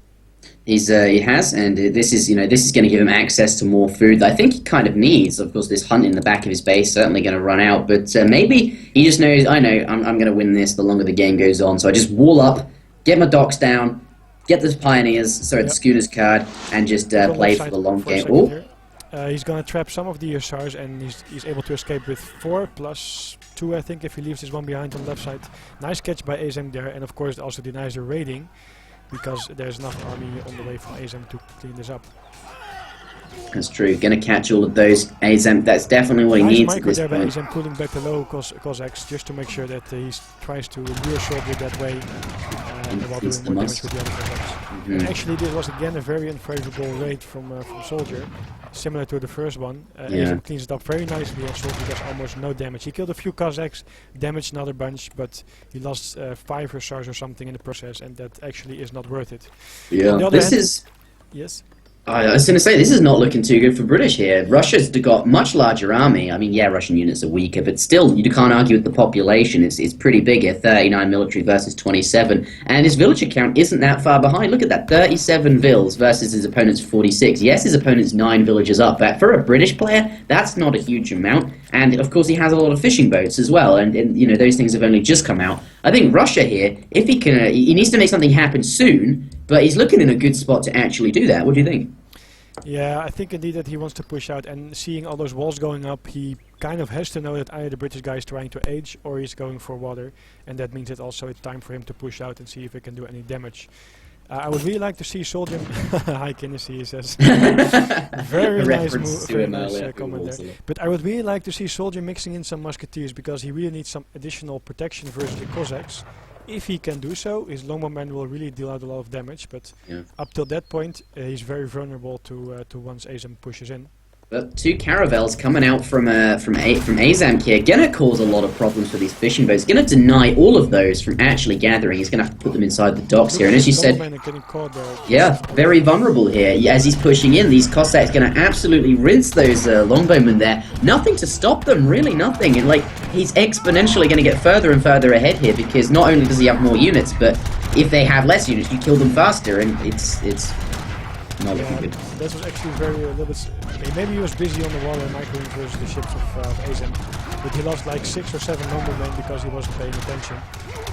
He has, and this is going to give him access to more food that I think he kind of needs. Of course, this hunt in the back of his base certainly going to run out, but maybe he just knows. I'm going to win this the longer the game goes on. So I just wall up, get my docks down. Get the pioneers, the Schooners card, and just play for the long game. He's going to trap some of the hussars, and he's able to escape with 4+2, I think, if he leaves this one behind on the left side. Nice catch by Aizamk there, and of course it also denies the raiding, because there's enough army on the way from Aizamk to clean this up. That's true. Going to catch all of those. Aizamk, that's definitely what he Nice needs at micro this there by point. Aizamk, pulling back the low Cossacks just to make sure that he tries to lure Soldier that way while doing more damage with the other Cossacks. And actually this was again a very unfavorable raid from Soldier, similar to the first one. Aizamk cleans it up very nicely and Soldier does almost no damage. He killed a few Cossacks, damaged another bunch, but he lost 5 hussars or something in the process, and that actually is not worth it. Yeah, this is... Yes? I was going to say, this is not looking too good for British here. Russia's got much larger army. I mean, yeah, Russian units are weaker, but still, you can't argue with the population. It's pretty big here, 39 military versus 27. And his villager count isn't that far behind. Look at that, 37 vills versus his opponent's 46. Yes, his opponent's 9 villagers up, but for a British player, that's not a huge amount. And, of course, he has a lot of fishing boats as well, and you know, those things have only just come out. I think Russia here, if he can, he needs to make something happen soon, but he's looking in a good spot to actually do that. What do you think? Yeah, I think indeed that he wants to push out, and seeing all those walls going up, he kind of has to know that either the British guy is trying to age or he's going for water, and that means that also it's time for him to push out and see if he can do any damage. I would really like to see Soldier... Hi Kinnessy, he says. Very nice move, very nice comment there. But I would really like to see Soldier mixing in some musketeers, because he really needs some additional protection versus the Cossacks. If he can do so, his longbowman will really deal out a lot of damage, but up till that point, he's very vulnerable to once Aizamk pushes in. But 2 caravels coming out from Aizamk here, gonna cause a lot of problems for these fishing boats. Gonna deny all of those from actually gathering. He's gonna have to put them inside the docks here. And as you said, yeah, very vulnerable here. As he's pushing in, these Cossacks gonna absolutely rinse those longbowmen there. Nothing to stop them, really nothing. And like, he's exponentially gonna get further and further ahead here, because not only does he have more units, but if they have less units, you kill them faster, and it's not looking good. That was actually very a little bit. Maybe he was busy on the water microing versus the ships of Aizamk, but he lost like 6 or 7 longbowmen because he wasn't paying attention.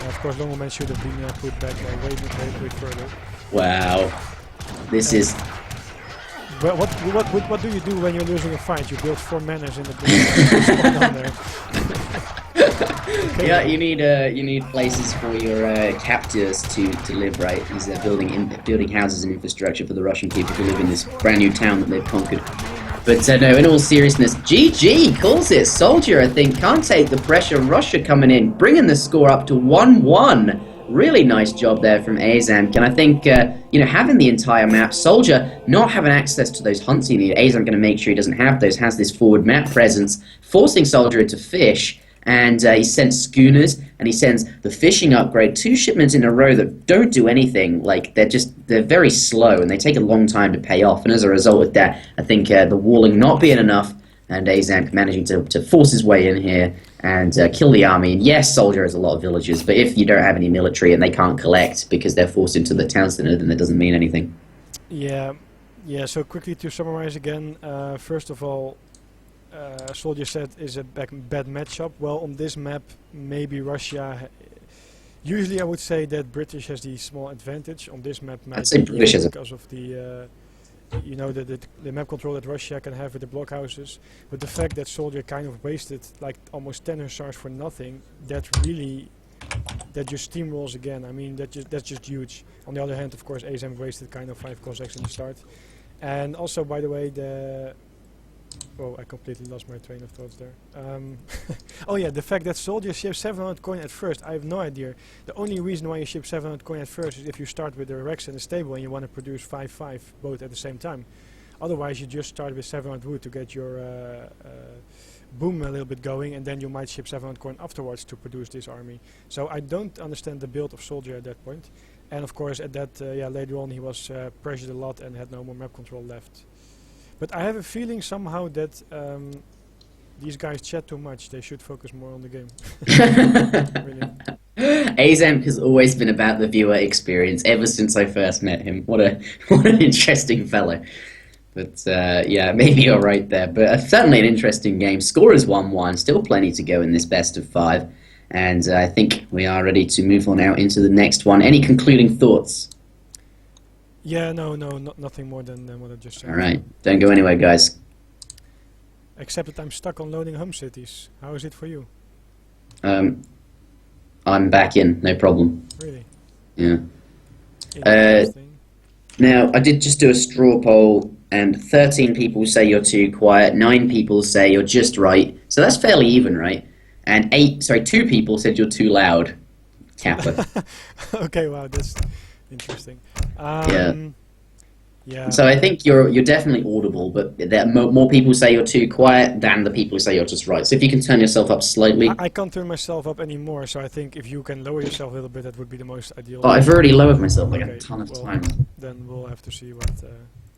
Of course, longbowmen should have been put back way further. Wow, this is. But what do you do when you're losing a fight? You build 4 manors in the down there. Okay. Yeah, you need places for your captors to live, right? He's building houses and infrastructure for the Russian people to live in this brand new town that they've conquered. But no, in all seriousness, GG calls it. Soldier, I think, can't take the pressure. Russia coming in, bringing the score up to 1-1. Really nice job there from Aizamk, and I think you know, having the entire map, Soldier not having access to those hunts he needed. Aizamk going to make sure he doesn't have those. Has this forward map presence, forcing Soldier into fish. And he sends schooners, and he sends the fishing upgrade, 2 shipments in a row that don't do anything. Like, they're very slow, and they take a long time to pay off. And as a result of that, I think the walling not being enough, and Aizamk managing to force his way in here and kill the army. And yes, Soldier has a lot of villagers, but if you don't have any military and they can't collect because they're forced into the town center, then that doesn't mean anything. Yeah, so quickly to summarize again, first of all, Soldier said is a bad matchup. Well, on this map, maybe Russia. Usually, I would say that British has the small advantage on this map. I'd say British has because of the, you know, the map control that Russia can have with the blockhouses. But the fact that Soldier kind of wasted like almost 10 hussars for nothing, that just steamrolls again. I mean, that's just huge. On the other hand, of course, Aizamk wasted kind of 5 Cossacks in the start, and also, by the way, oh, I completely lost my train of thoughts there. Oh yeah, the fact that Soldier ships 700 coin at first, I have no idea. The only reason why you ship 700 coin at first is if you start with a Rex and a stable and you want to produce 5-5 both at the same time. Otherwise, you just start with 700 wood to get your boom a little bit going, and then you might ship 700 coin afterwards to produce this army. So I don't understand the build of Soldier at that point. And of course, at that, later on he was pressured a lot and had no more map control left. But I have a feeling somehow that these guys chat too much. They should focus more on the game. Really. Aizamk has always been about the viewer experience ever since I first met him. What an interesting fellow. But yeah, maybe you're right there. But certainly an interesting game. Score is 1-1. Still plenty to go in this best of 5. And I think we are ready to move on out into the next one. Any concluding thoughts? Yeah, nothing more than what I just said. Alright, don't go anywhere, guys. Except that I'm stuck on loading home cities. How is it for you? I'm back in, no problem. Really? Yeah. Now, I did just do a straw poll, and 13 people say you're too quiet, 9 people say you're just right. So that's fairly even, right? And 2 people said you're too loud. Kappa. Okay, wow, that's interesting. Yeah. Yeah. So I think you're definitely audible, but there more people say you're too quiet than the people who say you're just right. So if you can turn yourself up slightly. I can't turn myself up anymore, so I think if you can lower yourself a little bit, that would be the most ideal. But I've already lowered myself like a ton of times. Then we'll have to see what...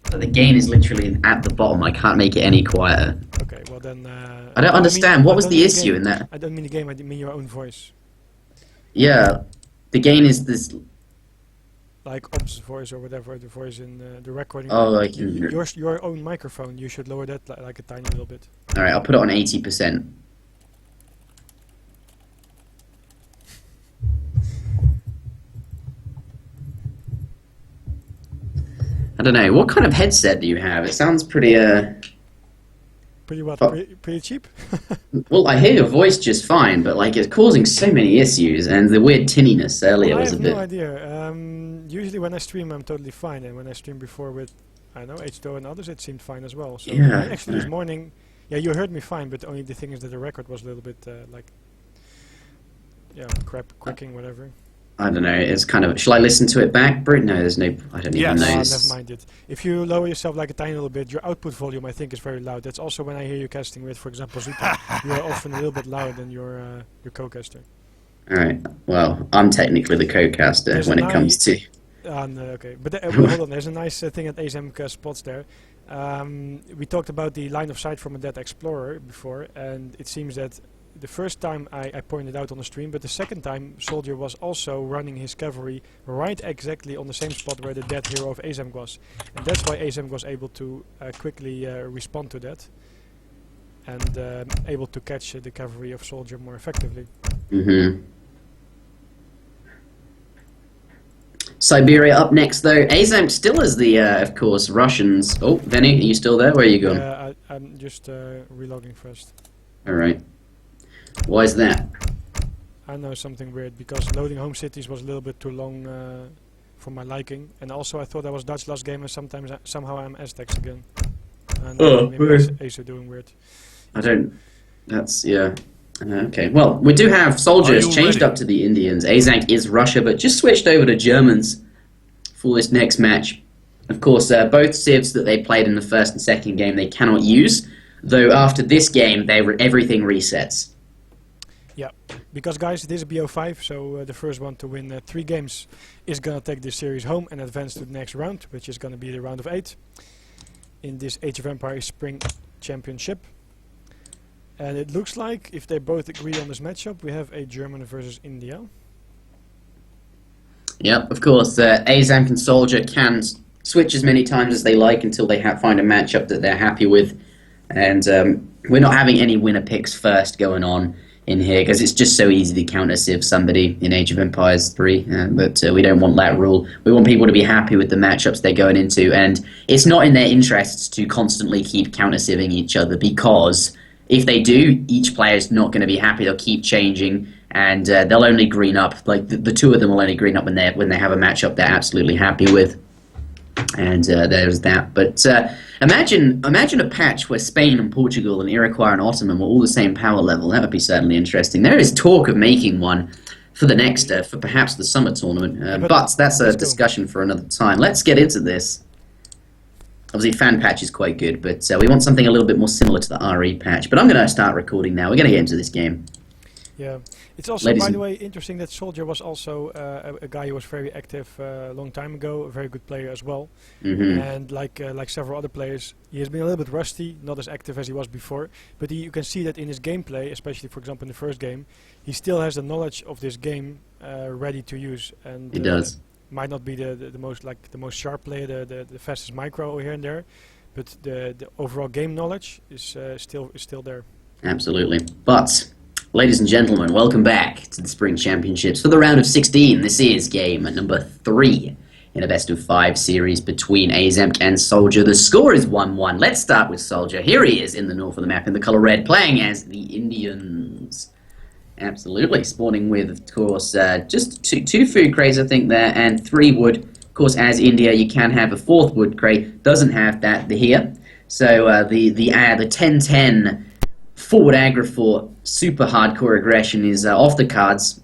But the gain is literally at the bottom. I can't make it any quieter. Okay, well then... I don't understand. What was the issue in that? I don't mean the game, I mean your own voice. Yeah, the gain is this... Like Ob's voice or whatever, the voice in the recording. Oh, like... Your own microphone, you should lower that like a tiny little bit. Alright, I'll put it on 80%. I don't know, what kind of headset do you have? It sounds pretty, Pretty what? Pretty cheap? Well, I hear your voice just fine, but like it's causing so many issues, and the weird tinniness earlier was a bit... I have no idea. Usually when I stream I'm totally fine, and when I streamed before with, I don't know, H2O and others, it seemed fine as well. So yeah. Actually this morning, yeah, you heard me fine, but only the thing is that the record was a little bit cracking, whatever. I don't know, it's kind of... Shall I listen to it back, Brit? No, there's no... I don't even know. Never mind it. If you lower yourself like a tiny little bit, your output volume I think is very loud. That's also when I hear you casting with, for example, Zupa. You are often a little bit louder than your co-caster. Alright, well, I'm technically the co-caster when it comes to... No, okay, but hold on, there's a nice thing at Aizamk spots there. We talked about the line of sight from a dead explorer before, and it seems that the first time I pointed out on the stream, but the second time Soldier was also running his cavalry right exactly on the same spot where the dead hero of Aizamk was. And that's why Aizamk was able to quickly respond to that and able to catch the cavalry of Soldier more effectively. Mm-hmm. Siberia up next though. Aizamk still is the, of course, Russians. Oh, Venny, are you still there? Where are you going? I'm just reloading first. Alright. Why is that? I know, something weird, because loading home cities was a little bit too long for my liking, and also I thought I was Dutch last game and somehow I'm Aztecs again. And Ace are doing weird. I don't... That's... yeah. Okay, well, we do have soldiers changed up to the Indians. Aizamk is Russia, but just switched over to Germans for this next match. Of course, both civs that they played in the first and second game they cannot use, though after this game everything resets. Yeah, because guys, this is BO5, so the first one to win 3 games is gonna take this series home and advance to the next round, which is gonna be the round of 8 in this Age of Empires Spring Championship. And it looks like, if they both agree on this matchup, we have a German versus India. Yep, of course. Aizamk and Soldier can switch as many times as they like until they find a matchup that they're happy with. And we're not having any winner picks first going on in here, because it's just so easy to counter-civ somebody in Age of Empires 3. But we don't want that rule. We want people to be happy with the matchups they're going into. And it's not in their interests to constantly keep counter-civing each other, because... if they do, each player is not going to be happy. They'll keep changing, and they'll only green up. Like the two of them will only green up when they have a matchup they're absolutely happy with. And there's that. But imagine a patch where Spain and Portugal and Iroquois and Ottoman were all the same power level. That would be certainly interesting. There is talk of making one for the next, for perhaps the summer tournament. But that's a discussion for another time. Let's get into this. Obviously, fan patch is quite good, but we want something a little bit more similar to the RE patch. But I'm going to start recording now. We're going to get into this game. Yeah. It's also, by the way, interesting that Soldier was also a guy who was very active a long time ago, a very good player as well. Mm-hmm. And like several other players, he has been a little bit rusty, not as active as he was before. But you can see that in his gameplay, especially, for example, in the first game, he still has the knowledge of this game ready to use. And he does. Might not be the most sharp player, the fastest micro here and there, but the overall game knowledge is still there. Absolutely. But, ladies and gentlemen, welcome back to the Spring Championships for the round of 16. This is game number 3 in a best of 5 series between Aizamk and Soldier. The score is 1-1. Let's start with Soldier. Here he is in the north of the map in the color red, playing as the Indians. Absolutely, spawning with, of course, just two food crates, I think, there, and 3 wood course, as India, you can have a fourth wood crate. Doesn't have that here. So the 10-10 forward aggro fort super hardcore aggression is off the cards.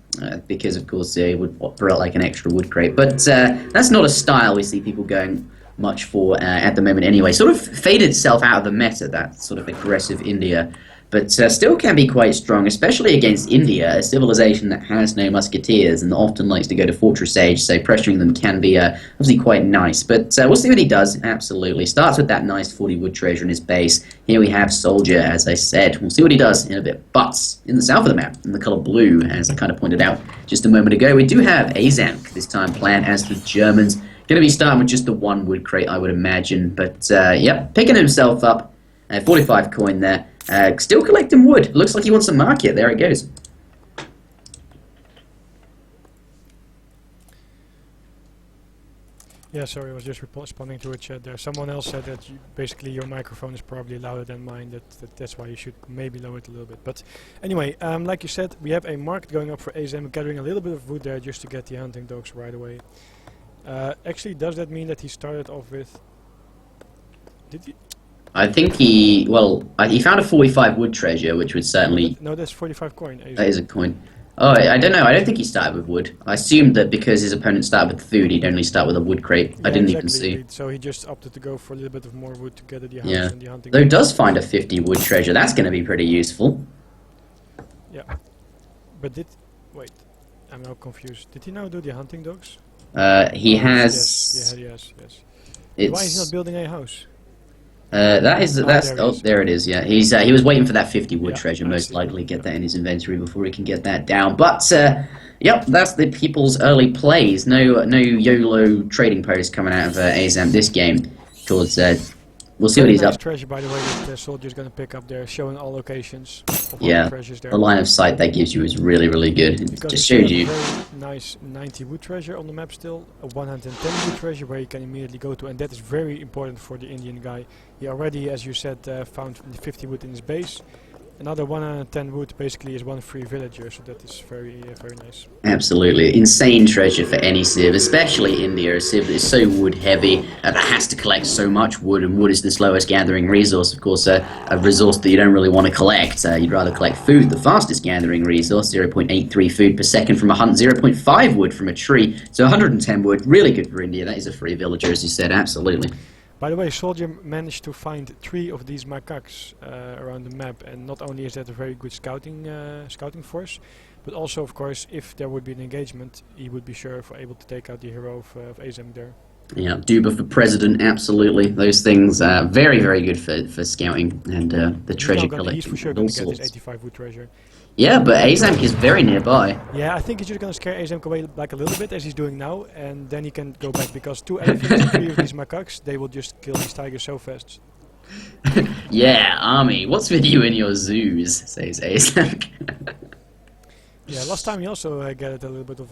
Because, of course, it would offer out like an extra wood crate. But that's not a style we see people going much for at the moment anyway. Sort of faded itself out of the meta, that sort of aggressive India. But still can be quite strong, especially against India, a civilization that has no musketeers and often likes to go to Fortress Age, so pressuring them can be obviously quite nice. But we'll see what he does, absolutely. Starts with that nice 40 wood treasure in his base. Here we have Soldier, as I said. We'll see what he does in a bit. But in the south of the map, in the colour blue, as I kind of pointed out just a moment ago, we do have Aizamk, this time planned as the Germans. Going to be starting with just the one wood crate, I would imagine. But, yep, picking himself up. 45 coin there. Still collecting wood. Looks like he wants a market. There it goes. Yeah, sorry, I was just responding to a chat there. Someone else said that basically your microphone is probably louder than mine. That's why you should maybe lower it a little bit. But anyway, like you said, we have a market going up for Aizamk, gathering a little bit of wood there just to get the hunting dogs right away. Actually, does that mean that he started off with... Did he? I think he found a 45 wood treasure, which would certainly... No, that's 45 coin. That is a coin. Oh, I don't know. I don't think he started with wood. I assumed that because his opponent started with food, he'd only start with a wood crate. Yeah, I didn't exactly. even see. So he just opted to go for a little bit of more wood to get the house and the hunting. Though he does find a 50 wood treasure. That's going to be pretty useful. Yeah. But wait, I'm now confused. Did he now do the hunting dogs? He has... Yes, yeah, yes. Why is he not building a house? There it is. Yeah, he was waiting for that 50 wood treasure, most likely get that in his inventory before he can get that down. But yep, that's the people's early plays. No YOLO trading post coming out of Aizamk this game. Towards we'll see what he's up. Treasure, by the way, that the soldier's going to pick up there, showing all locations. Of yeah, the treasures there. The line of sight that gives you is really, really good. It just showed you. Very nice 90 wood treasure on the map still, a 110 wood treasure where you can immediately go to, and that is very important for the Indian guy. He already, as you said, found 50 wood in his base. Another 110 wood basically is one free villager, so that is very nice. Absolutely. Insane treasure for any civ, especially India, a civ that is so wood heavy, that has to collect so much wood, and wood is the slowest gathering resource, of course, a resource that you don't really want to collect. You'd rather collect food, the fastest gathering resource, 0.83 food per second from a hunt, 0.5 wood from a tree, so 110 wood, really good for India. That is a free villager, as you said, absolutely. By the way, Soldier managed to find 3 of these macaques around the map, and not only is that a very good scouting force, but also, of course, if there would be an engagement, he would be sure able to take out the hero of Aizamk there. Yeah, Duba for president, absolutely. Those things are very, very good for scouting and the treasure collecting. He's for sure going to get his 85 wood treasure. Yeah, but Aizamk is very nearby. Yeah, I think he's just going to scare Aizamk away like a little bit, as he's doing now, and then he can go back, because 2 elephants and 3 of these macaques, they will just kill these tigers so fast. Yeah, army, what's with you and your zoos, says Aizamk. Yeah, last time he also gathered a little bit of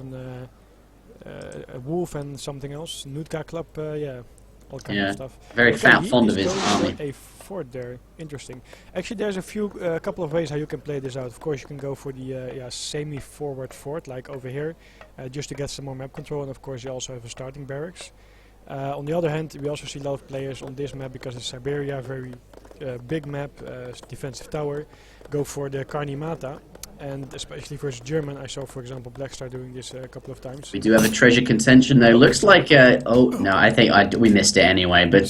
a wolf and something else, Nutka Club, yeah, all kind of stuff. Very fond of his army. A fort there, interesting. Actually, there's a couple of ways how you can play this out. Of course, you can go for the semi-forward fort, like over here, just to get some more map control, and of course you also have a starting barracks. On the other hand, we also see a lot of players on this map, because it's Siberia, very big map, defensive tower, go for the Karni Mata. And especially versus German, I saw, for example, Blackstar doing this a couple of times. We do have a treasure contention, though. Looks like, oh, no, I think we missed it anyway, but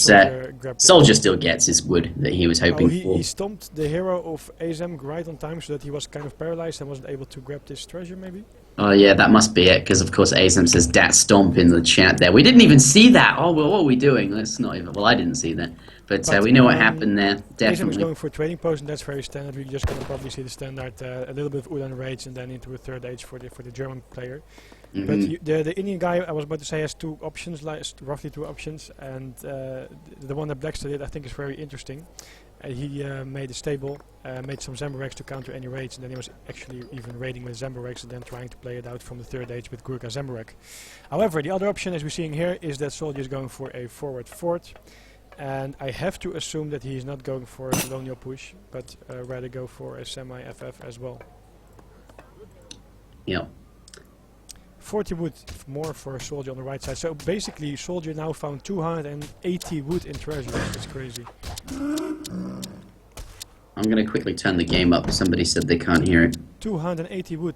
Soldier still gets his wood that he was hoping for. He stomped the hero of Aizamk right on time, so that he was kind of paralyzed and wasn't able to grab this treasure, maybe? Oh, yeah, that must be it, because, of course, Aizamk says dat stomp in the chat there. We didn't even see that. Oh, well, what are we doing? That's not even... Well, I didn't see that. But we know what happened there, definitely. Aizamk is going for a trading post, and that's very standard. We're just going to probably see the standard, a little bit of Ulan Raids, and then into a third age for the German player. But the Indian guy, I was about to say, has 2 options, roughly 2 options, and the one that Blackstar did, I think, is very interesting. He made a stable, made some Zamburex to counter any raids, and then he was actually even raiding with Zamburex and then trying to play it out from the third age with Gurkha Zamburek. However, the other option, as we're seeing here, is that Soldier is going for a forward fort. And I have to assume that he is not going for a colonial push, but rather go for a semi-FF as well. Yeah. 40 wood more for Soldier on the right side. So basically, Soldier now found 280 wood in treasures. That's crazy. I'm going to quickly turn the game up. Somebody said they can't hear it. 280 wood.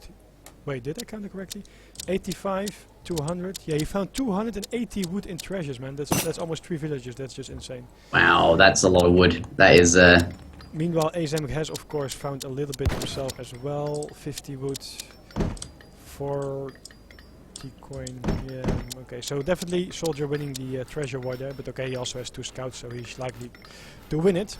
Wait, did I count it correctly? 85, 200. Yeah, he found 280 wood in treasures, man. That's almost 3 villages. That's just insane. Wow, that's a lot of wood. That is... Meanwhile, Aizamk has, of course, found a little bit himself as well. 50 wood. 40 coin. Yeah, okay. So definitely Soldier winning the treasure war there. But okay, he also has 2 scouts, so he's likely to win it.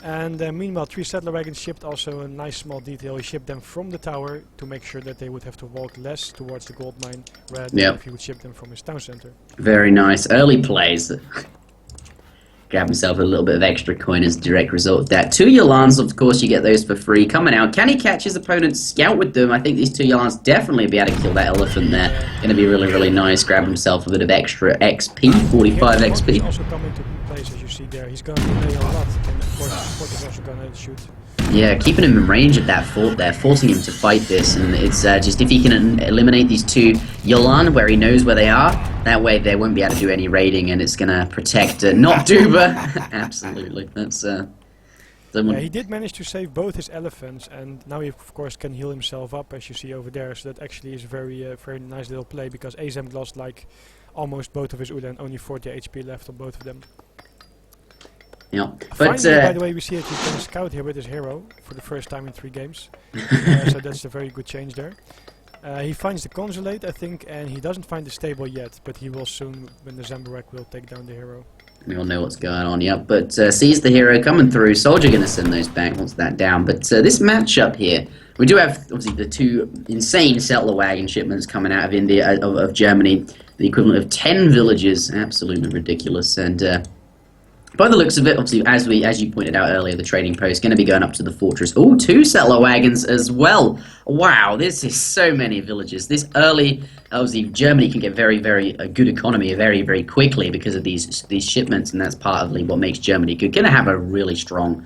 And meanwhile, 3 settler wagons shipped. Also a nice small detail. He shipped them from the tower to make sure that they would have to walk less towards the gold mine, rather than if he would ship them from his town center. Very nice. Early plays. Grab himself a little bit of extra coin as a direct result of that. 2 Yolans, of course, you get those for free. Coming out. Can he catch his opponent's scout with them? I think these 2 Yolans definitely be able to kill that elephant there. Going to be really, really nice. Grab himself a bit of extra XP. 45 XP. He's also coming to place, as you see there. He's going to delay a lot. And of course, the fort is also going to shoot. Yeah, keeping him in range of that fort there, forcing him to fight this, and it's just if he can eliminate these 2 Yolan where he knows where they are, that way they won't be able to do any raiding, and it's going to protect not Duba. Absolutely, that's... Yeah, he did manage to save both his elephants, and now he of course can heal himself up, as you see over there, so that actually is a very nice little play, because Aizamk lost like almost both of his Ula and only 40 HP left on both of them. Yeah, but finally, by the way, we see that he can scout here with his hero for the first time in 3 games. So that's a very good change there. He finds the consulate, I think, and he doesn't find the stable yet, but he will soon when the Zambarak will take down the hero. We all know what's going on, yep. But sees the hero coming through. Soldier going to send those back once that down. But this matchup here, we do have obviously the 2 insane settler wagon shipments coming out of India, of Germany, the equivalent of 10 villages. Absolutely ridiculous. And by the looks of it, obviously, as you pointed out earlier, the trading post going to be going up to the fortress. Oh, 2 settler wagons as well. Wow, this is so many villages. This early, obviously, Germany can get very a good economy very quickly because of these shipments, and that's partly what makes Germany good. Going to have a really strong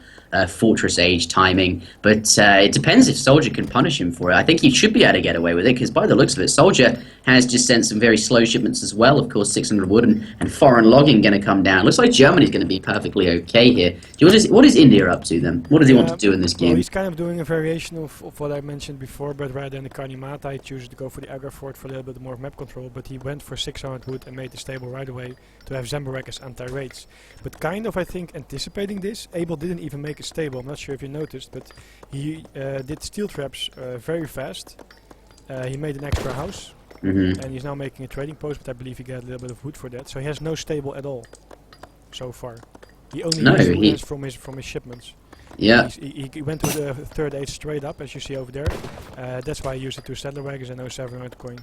fortress age timing, but it depends if Soldier can punish him for it. I think he should be able to get away with it, because by the looks of it, Soldier has just sent some very slow shipments as well. Of course, 600 wood and foreign logging going to come down. Looks like Germany's going to be perfectly okay here. What is India up to then? What does he want to do in this game? Well, he's kind of doing a variation of what I mentioned before, but rather than the Karnimata, he chooses to go for the Agra fort for a little bit more map control, but he went for 600 wood and made the stable right away to have Zambarak as anti-raids. But kind of, I think, anticipating this, Abel didn't even make a stable. I'm not sure if you noticed, but he did steel traps very fast. He made an extra house, and he's now making a trading post, but I believe he got a little bit of wood for that. So he has no stable at all so far. He only has from his shipments. Yeah. He went to the 3rd age straight up, as you see over there. That's why I used the 2 settler wagons and no 700 coin.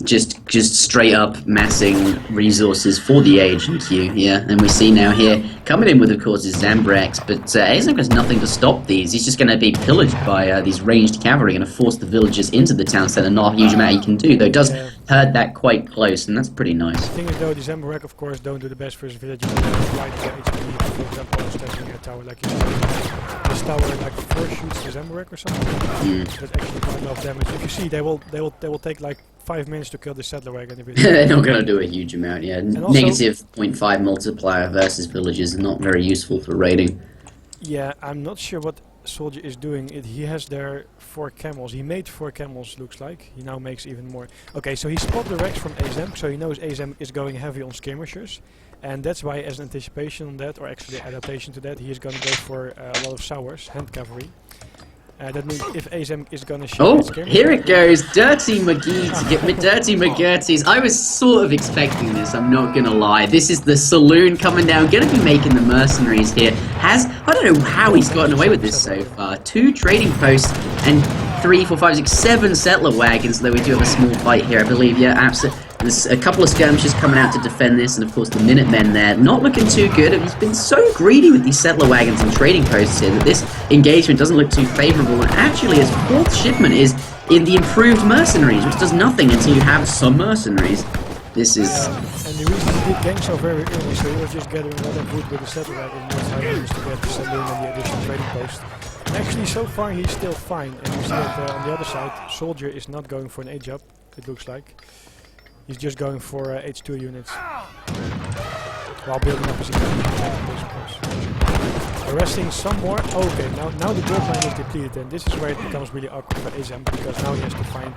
Just straight up massing resources for the age and queue, yeah. And we see now here, coming in with, of course, his Zambraks, but Aizamk has nothing to stop these. He's just going to be pillaged by these ranged cavalry, going to force the villagers into the town centre. Not a huge amount he can do, though. Does hurt that quite close, and that's pretty nice. The thing is, though, the Zambrak, of course, don't do the best for his villagers. Right, HP, for example, standing in a tower like you see. This tower like 4 shoots the Zambrak or something. That's actually quite a lot of damage. If you see, they will take like 5 minutes to kill the settler wagon. They're not going to do a huge amount, yeah. Negative 0.5 multiplier versus villagers is not very useful for raiding. Yeah, I'm not sure what Soldier is doing. He has there 4 camels. He made 4 camels, looks like. He now makes even more. Okay, so he spotted the Rex from Aizamk, so he knows Aizamk is going heavy on skirmishers. And that's why, as an anticipation on that, or actually adaptation to that, he is going to go for a lot of Sours, hand cavalry. That means if Aizamk is gonna shoot... Oh, here it goes! Dirty McGee, get me Dirty McGurties. I was sort of expecting this, I'm not gonna lie. This is the saloon coming down, gonna be making the mercenaries here. I don't know how he's gotten away with this so far. 2 trading posts and 3, 4, 5, 6, 7 settler wagons, though we do have a small fight here, I believe. Yeah, absolutely. There's a couple of skirmishers coming out to defend this, and of course the Minutemen there, not looking too good. He's been so greedy with these settler wagons and trading posts here that this engagement doesn't look too favourable, and actually his 4th shipment is in the improved mercenaries, which does nothing until you have some mercenaries. This is... and the reason he did gang so very early, so he was just gathering a lot of wood with the settler wagon, and that's how he used to get the saloon and the additional trading post. Actually, so far he's still fine, and you see that on the other side, Soldier is not going for an age up. it looks like. He's just going for H2 units. While building up his economy, of course. Arresting some more. Okay, now the gold mine is depleted, and this is where it becomes really awkward for Aizamk, because now he has to find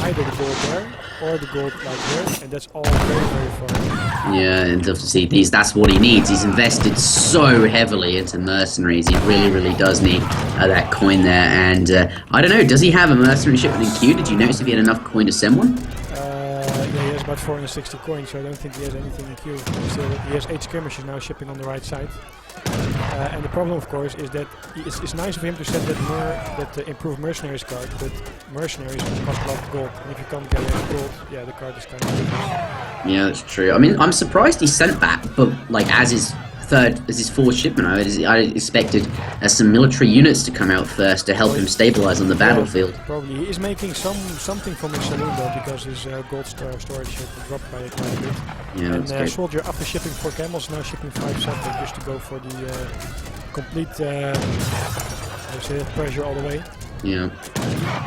either the gold there or the gold like here, and that's all very, very far. Yeah, and obviously that's what he needs. He's invested so heavily into mercenaries. He really, really does need that coin there. And I don't know, does he have a mercenary shipment in queue? Did you notice if he had enough coin to send one? Yeah, he has about 460 coins, so I don't think he has anything in queue. He has 8 skirmishes now shipping on the right side. And the problem, of course, is that it's nice of him to send that improved mercenaries card, but mercenaries cost a lot of gold, and if you can't get any gold, yeah, the card is kind of useless. Yeah, that's true. I mean, I'm surprised he sent that, but like as his fourth shipment, I expected some military units to come out first to help him stabilize on the battlefield. Probably. He is making something from his saloon though, because his gold storage had dropped by quite a bit. Yeah, and Soldier, after shipping 4 camels, now shipping 5 settlers just to go for the complete pressure all the way. Yeah,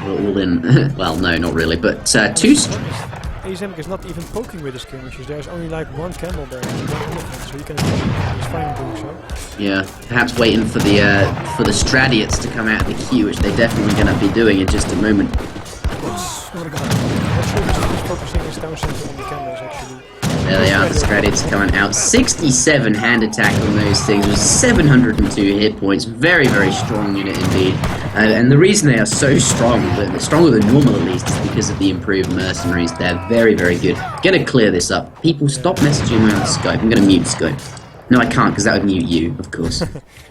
all in. Well, no, not really, but two. Aizamk is not even poking with the skirmishes. There's only like 1 camel there, and 1 elephant, so he can. He's fine doing so. Yeah, perhaps waiting for the Stradiots to come out of the queue, which they're definitely going to be doing in just a moment. What's not going to happen? Not sure if he's focusing his town center on the camels actually. There they are, the Stradiots coming out. 67 hand attack on those things with 702 hit points. Very, very strong unit indeed. And the reason they are so strong, stronger than normal at least, is because of the improved mercenaries. They're very, very good. Gonna clear this up. People, stop messaging me on Skype. I'm gonna mute Skype. No, I can't, because that would mute you, of course.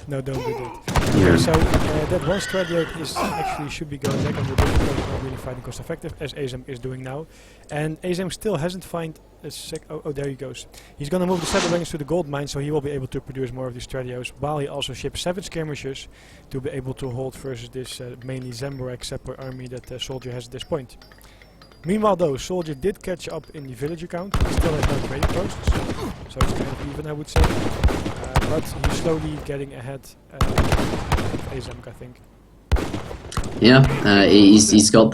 No, don't do that. Yeah. Okay, so that one Stradiot should be going back on the board because it's not really fighting cost effective, as Aizamk is doing now. And Aizamk still hasn't found a oh, there he goes. He's gonna move the saddle wagons to the gold mine, so he will be able to produce more of these Stradios, while he also ships 7 skirmishers to be able to hold versus this mainly Zembarak separate army that Soldier has at this point. Meanwhile though, Soldier did catch up in the villager count. He still has no trading posts, so it's kind of even, I would say. But he's slowly getting ahead of Aizamk, I think. Yeah, he's got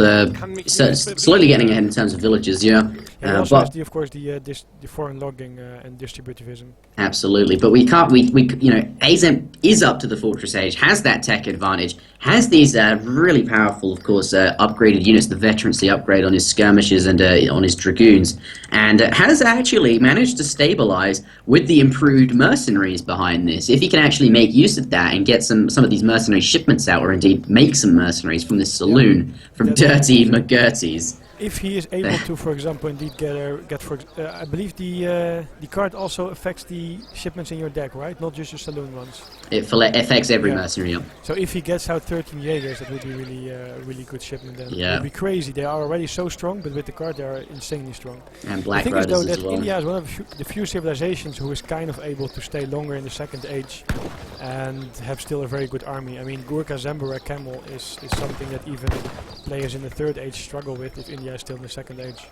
slowly getting ahead in terms of villages, yeah. And he also has of course the foreign logging and distributivism. Absolutely, but we can't. We Aizamk is up to the fortress age, has that tech advantage, has these really powerful, of course, upgraded units, the veterancy upgrade on his skirmishers and on his dragoons, and has actually managed to stabilize with the improved mercenaries behind this. If he can actually make use of that and get some of these mercenary shipments out, or indeed make some mercenaries from this saloon, from Dirty McGurty's. If he is able to, for example, indeed I believe the card also affects the shipments in your deck, right? Not just your saloon ones. It affects every mercenary. Yeah. So if he gets out 13 Jaegers, that would be really good shipment. Then yeah. It would be crazy. They are already so strong, but with the card they are insanely strong. And Black Riders as well. The thing is though that India is one of the few civilizations who is kind of able to stay longer in the second age and have still a very good army. I mean, Gurkha Zembarak Camel is something that even players in the third age struggle with if India is still in the second age.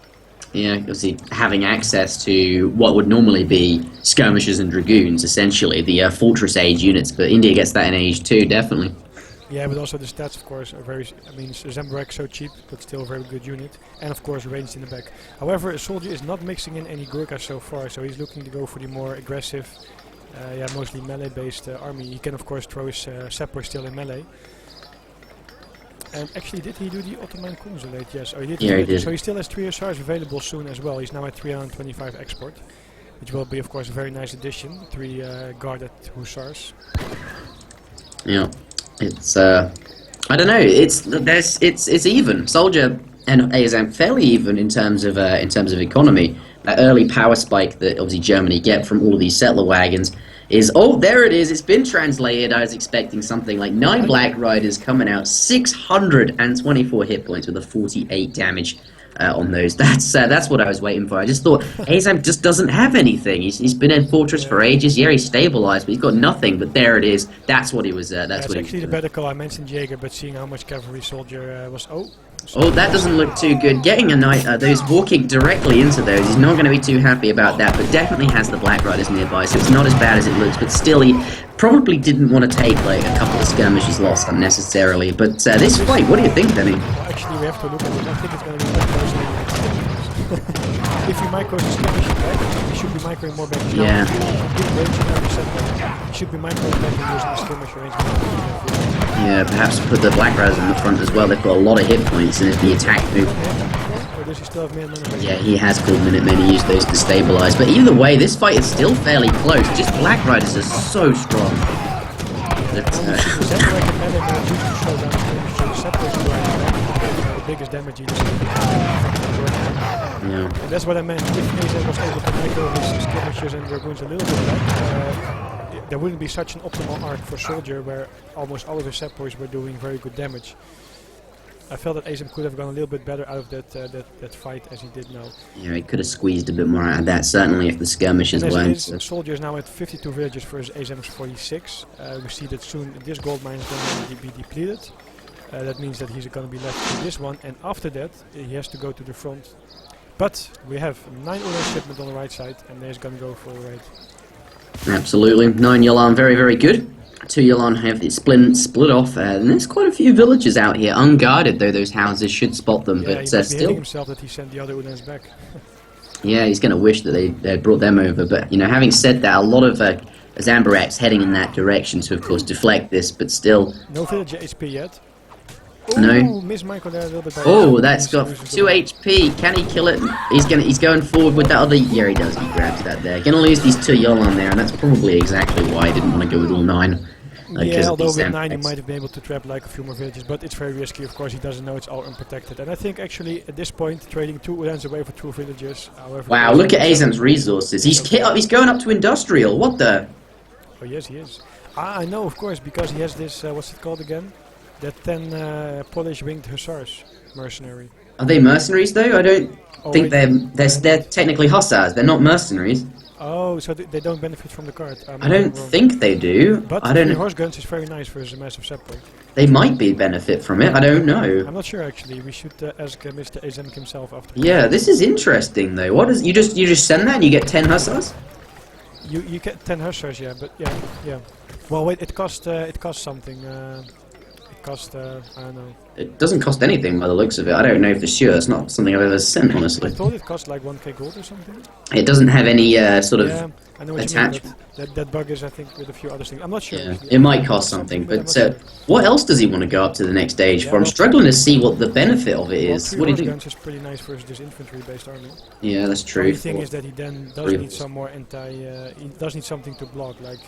Yeah, obviously having access to what would normally be skirmishers and dragoons, essentially, the fortress age units, but India gets that in age 2, definitely. Yeah, but also the stats, of course, are very... I mean, Zembarak so cheap, but still a very good unit. And, of course, ranged in the back. However, a Soldier is not mixing in any Gurkhas so far, so he's looking to go for the more aggressive, mostly melee-based army. He can, of course, throw his Sepper still in melee. And actually, did he do the Ottoman Consulate? Yes, oh, he did. Yeah, he did. So he still has 3 hussars available soon as well. He's now at 325 export, which will be, of course, a very nice addition. 3 guarded hussars. Yeah, it's I don't know. It's even. Soldier and Aizamk fairly even in terms of economy. That early power spike that obviously Germany get from all these settler wagons is, oh, there it is, it's been translated. I was expecting something like 9 Black Riders coming out, 624 hit points with a 48 damage on those. That's what I was waiting for. I just thought, Aizamk just doesn't have anything. He's been in Fortress for ages. Yeah, he's stabilized, but he's got nothing. But there it is. That's what he was, that's what he was actually doing. The better call. I mentioned Jaeger, but seeing how much cavalry Soldier was... Oh, that doesn't look too good. Getting a knight, those walking directly into those, he's not going to be too happy about that, but definitely has the Black Riders nearby, so it's not as bad as it looks, but still he probably didn't want to take like a couple of skirmishes lost unnecessarily. But this fight, what do you think, Danny? Actually, we have to look at it. I think it's going to be quite close. If he micros the skirmisher back, he should be microing more back. Yeah. He should be microing back and using the skirmisher range. Yeah, perhaps put the Black Riders in the front as well. They've got a lot of hit points, and if the attack move... Or does he still have Minutemen? Yeah, he has called Minutemen, he used those to stabilize. But either way, this fight is still fairly close. Just Black Riders are so strong. The biggest damage he does. Yeah. And that's what I meant. If Aizamk was able to micro his skirmishers and dragoons a little bit back, there wouldn't be such an optimal arc for Soldier where almost all of his sepoys were doing very good damage. I felt that Aizamk could have gone a little bit better out of that fight as he did now. Yeah, he could have squeezed a bit more out of that, certainly if the skirmishes weren't. Soldier is now at 52 villages versus Aizamk's 46. We see that soon this gold mine is going to be depleted. That means that he's going to be left with this one, and after that he has to go to the front. But we have 9 Ulan shipment on the right side, and there's going to go for a raid. Absolutely. 9 Yolan, very, very good. 2 Yolan have it split off, and there's quite a few villages out here, unguarded, though those houses should spot them, yeah, but he still... himself that he sent the other Ulans back. Yeah, he's going to wish that they brought them over, but, you know, having said that, a lot of Zambaraks heading in that direction to, of course, deflect this, but still... No village HP yet. No. Miss Michael there a little bit. Oh, that's got 2 HP. Can he kill it? He's going forward with that other... Yeah, he does. He grabs that there. Gonna lose these 2 Yolan there, and that's probably exactly why I didn't want to go with all 9. Yeah, although with 9 he might have been able to trap like a few more villages, but it's very risky, of course. He doesn't know it's all unprotected. And I think actually at this point, trading 2 Ulans away for 2 villages, however... Wow, look at Aizamk's resources. He's going up to industrial. What the... Oh yes, he is. I know, of course, because he has this, what's it called again? That 10 Polish winged hussars mercenary. Are they mercenaries though? I don't think they're technically hussars. They're not mercenaries. Oh, so they don't benefit from the card. I don't think they do. But I don't 3 horse guns is very nice for his massive sepoy. They might be benefit from it. I don't know. I'm not sure actually. We should ask Mr. Aizamk himself after. Yeah, this is interesting though. What is you just send that and you get 10 hussars? You get 10 hussars, yeah, but yeah. Well, wait, it cost something. Cost, I don't know. It doesn't cost anything by the looks of it. I don't know for sure. It's not something I've ever sent, honestly. I thought it cost like 1k gold or something. It doesn't have any sort of I know what attachment. You mean, that bug is, I think, with a few other things. I'm not sure. Yeah, it might cost something, but what else does he want to go up to the next stage for? I'm struggling to see what the benefit of it is. What do you think? Guns is pretty nice versus this infantry-based army. Yeah, that's true. The only thing is that he then does need some more he does need something to block, like...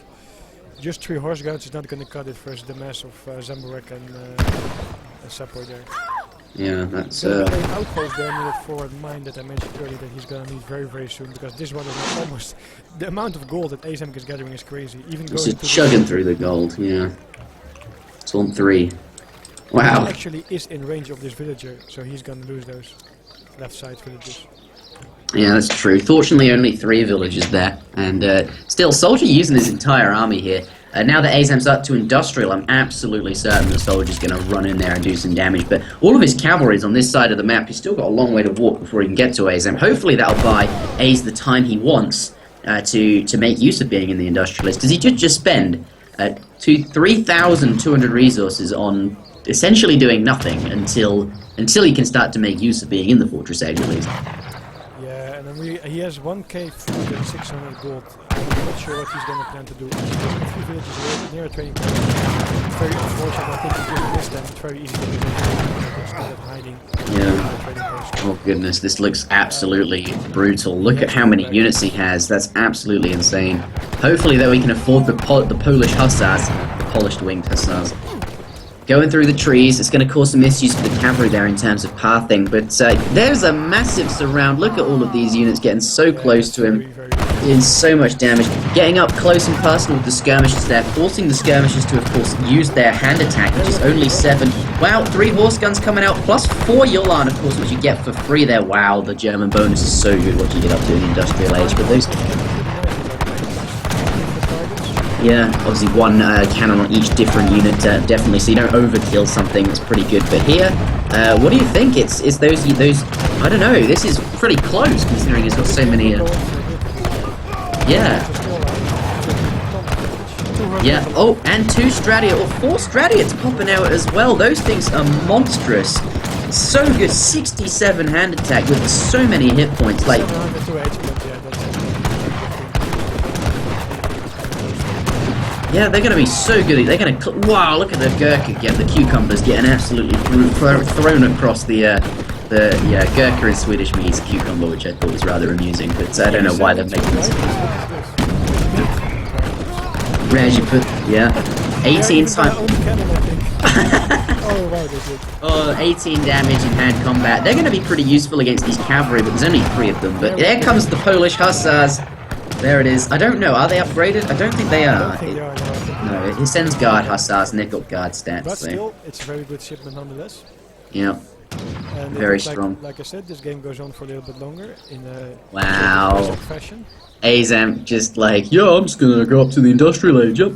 Just 3 horse guns is not going to cut it versus the mass of Zambarek and Sepoy there. Yeah, that's... An outpost there near that forward mine that I mentioned earlier that he's going to need very, very soon, because this one is almost... The amount of gold that Aizamk is gathering is crazy. Even it's just chugging through the gold, yeah. It's on 3. Wow. He actually is in range of this villager, so he's going to lose those left side villages. Yeah, that's true. Fortunately, only 3 villages there. And still, Soldier using his entire army here. Now that Aizamk's up to industrial, I'm absolutely certain the Soldier's going to run in there and do some damage. But all of his cavalry is on this side of the map. He's still got a long way to walk before he can get to Aizamk. Hopefully that'll buy Aiz the time he wants to make use of being in the industrialist. Does he just spend 3,200 resources on essentially doing nothing until he can start to make use of being in the Fortress Edge at least? He has 1k food and 600 gold. I'm not sure what he's going to plan to do. He's got 3 villages near a training point. It's very unfortunate. I think he just missed them. It's very easy to miss them instead of hiding. Yeah. Oh goodness, this looks absolutely brutal. Look at how many units he has. That's absolutely insane. Hopefully that we can afford the Polish hussars, the polished winged hussars. Going through the trees, it's going to cause some issues for the cavalry there in terms of pathing, but there's a massive surround. Look at all of these units getting so close to him, doing so much damage, getting up close and personal with the skirmishers there, forcing the skirmishers to, of course, use their hand attack, which is only 7. Wow, 3 horse guns coming out, plus 4 Yolan, of course, which you get for free there. Wow, the German bonus is so good what you get up to in Industrial Age, but those... Yeah, obviously 1 cannon on each different unit, definitely, so you don't overkill something. That's pretty good. But here, what do you think? It's those. I don't know. This is pretty close considering it's got so many. Yeah. Yeah. Oh, and 2 Stradia or 4 Stradiots popping out as well. Those things are monstrous. So good, 67 hand attack with so many hit points. Like, 700 to HP, yeah, that's yeah, they're gonna be so good. They're gonna. Wow, look at the Gurkha again. The cucumbers getting absolutely thrown across the Gurkha in Swedish means cucumber, which I thought was rather amusing. But I don't know why they're making this. Whereas you put 18 times. Oh, wow, that's it. 18 damage in hand combat. They're going to be pretty useful against these cavalry, but there's only 3 of them. But there comes the Polish hussars. There it is. I don't know. Are they upgraded? I don't think they are. I don't think they are, No, it sends guard hussars and they've got guard stats. But so. still, it's a very good shipment nonetheless. Yeah. And Very strong. Like I said, this game goes on for a little bit longer in a Wow. fashion. Aizamk just like, yo, I'm just gonna go up to the industrial age, yep.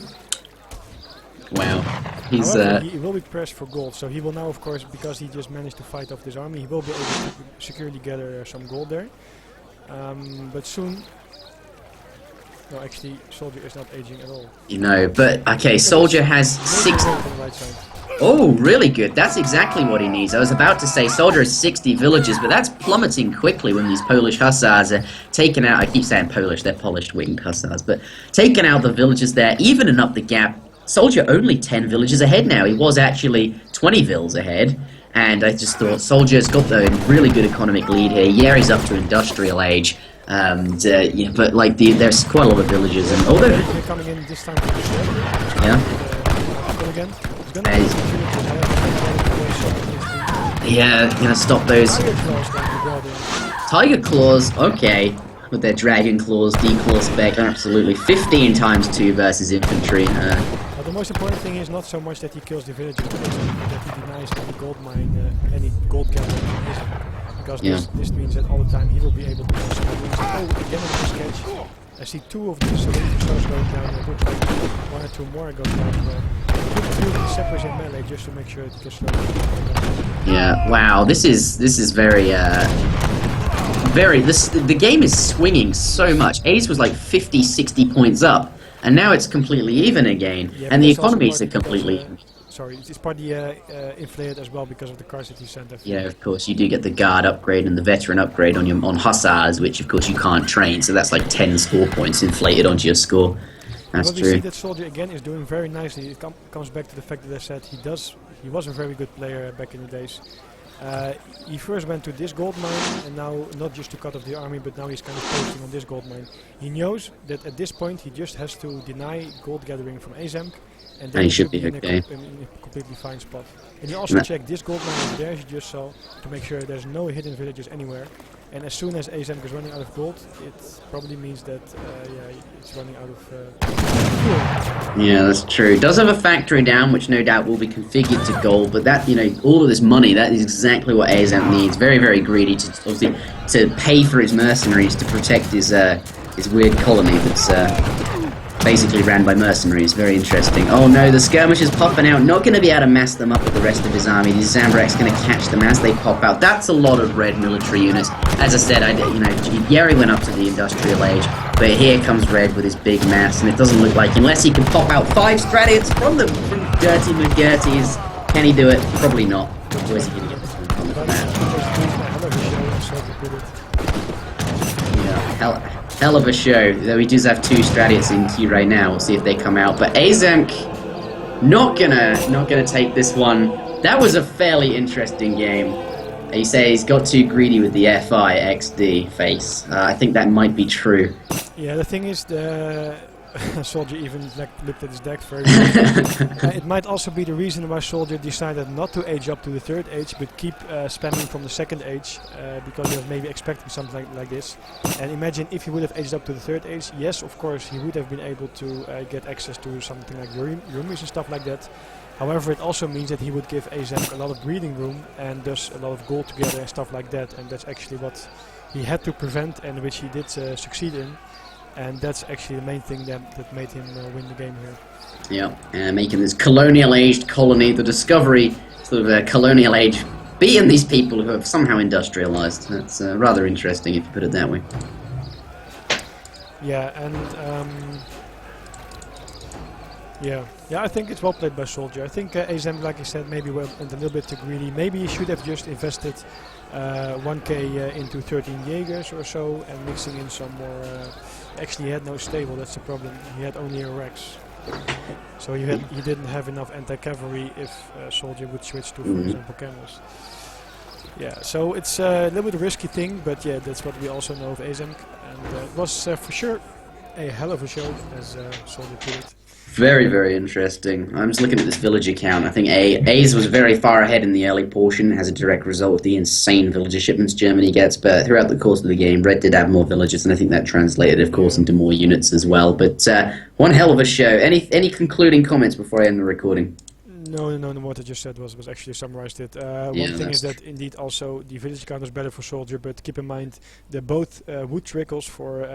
Wow. He's However, he will be pressed for gold, so he will now, of course, because he just managed to fight off this army, he will be able to securely gather some gold there. But soon... No, actually, Soldier is not aging at all. you know, but okay, Soldier has 6. On the right side. Oh, really good. That's exactly what he needs. I was about to say Soldier has 60 villages, but that's plummeting quickly when these Polish hussars are taking out, I keep saying Polish, they're polished winged hussars, but taking out the villages there, evening up the gap. Soldier only 10 villages ahead now. He was actually 20 vills ahead, and I just thought Soldier's got the really good economic lead here. Yeah, he's up to industrial age. Yeah, but like there's quite a lot of villages, and although They're coming in this time. yeah, Again. yeah, gonna stop those tiger claws. Okay, with their dragon claws, declaw spec, absolutely 15 times 2 versus infantry. The most important thing is not so much that he kills the villagers, but that he denies any gold mine, any gold gathering. Because this means that all the time he will be able to do some things. Oh, again on the sketch. I see 2 of these stars going down. It looks like 1 or 2 more go down. Put 2 of the sappers in melee just to make sure it gets slow. Yeah, wow, this is very the game is swinging so much. Ace was like 50, 60 points up, and now it's completely even again, and the economies are completely... Sorry, it's partly inflated as well because of the cards that you sent. Yeah, of course, you do get the guard upgrade and the veteran upgrade on hussars, which of course you can't train, so that's like 10 score points inflated onto your score. That's but true. We see that Soldier again is doing very nicely. It comes back to the fact that I said he was a very good player back in the days. He first went to this gold mine, and now not just to cut off the army, but now he's kind of posting on this gold mine. He knows that at this point he just has to deny gold gathering from Aizamk, and then he should be in okay. in a completely fine spot. And you also check this gold mine is there, as you just saw, to make sure there's no hidden villages anywhere. And as soon as Aizamk is running out of gold, it probably means that it's running out of fuel. Yeah, that's true. It does have a factory down, which no doubt will be configured to gold, but that, all of this money, that is exactly what Aizamk needs. Very, very greedy to obviously to pay for his mercenaries to protect his weird colony that's basically ran by mercenaries. Very interesting. Oh no, the skirmish is popping out. Not going to be able to mass them up with the rest of his army. The Zambrak's going to catch them as they pop out. That's a lot of red military units. As I said, Yeri went up to the industrial age, but here comes Red with his big mass, and it doesn't look like, unless he can pop out 5 Stradians from Dirty McGurties, can he do it? Probably not. Where's he going to get this one from the map? Yeah, hell of a show. Though he does have 2 Stradians in queue right now. We'll see if they come out. But Aizamk not gonna take this one. That was a fairly interesting game. You say he's got too greedy with the FI XD face. I think that might be true. Yeah, the thing is, the Soldier even looked at his deck very well. It might also be the reason why Soldier decided not to age up to the 3rd age, but keep spamming from the 2nd age, because he was maybe expecting something like this. And imagine if he would have aged up to the 3rd age, yes, of course, he would have been able to get access to something like Yurumis and stuff like that. However, it also means that he would give Aizamk a lot of breathing room and thus a lot of gold together and stuff like that. And that's actually what he had to prevent, and which he did succeed in. And that's actually the main thing that made him win the game here. Yeah, making this colonial-aged colony, the discovery, sort of a colonial age, beating these people who have somehow industrialized. That's rather interesting if you put it that way. Yeah, and yeah. Yeah, I think it's well played by Soldier. I think Aizamk, like I said, maybe went a little bit too greedy. Maybe he should have just invested 1k into 13 Jaegers or so and mixing in some more. Actually, he had no stable, that's the problem. He had only a Rex. So he didn't have enough anti-cavalry if Soldier would switch to, for example, camels. Yeah, so it's a little bit of a risky thing, but yeah, that's what we also know of Aizamk. And it was for sure a hell of a show, as Soldier put it. Very, very interesting. I'm just looking at this villager count. I think A's was very far ahead in the early portion as a direct result of the insane villager shipments Germany gets, but throughout the course of the game, Red did have more villagers, and I think that translated, of course, into more units as well. But one hell of a show. Any concluding comments before I end the recording? No, what I just said was actually summarized it. One thing is that indeed also the village count is better for Soldier, but keep in mind that both wood trickles for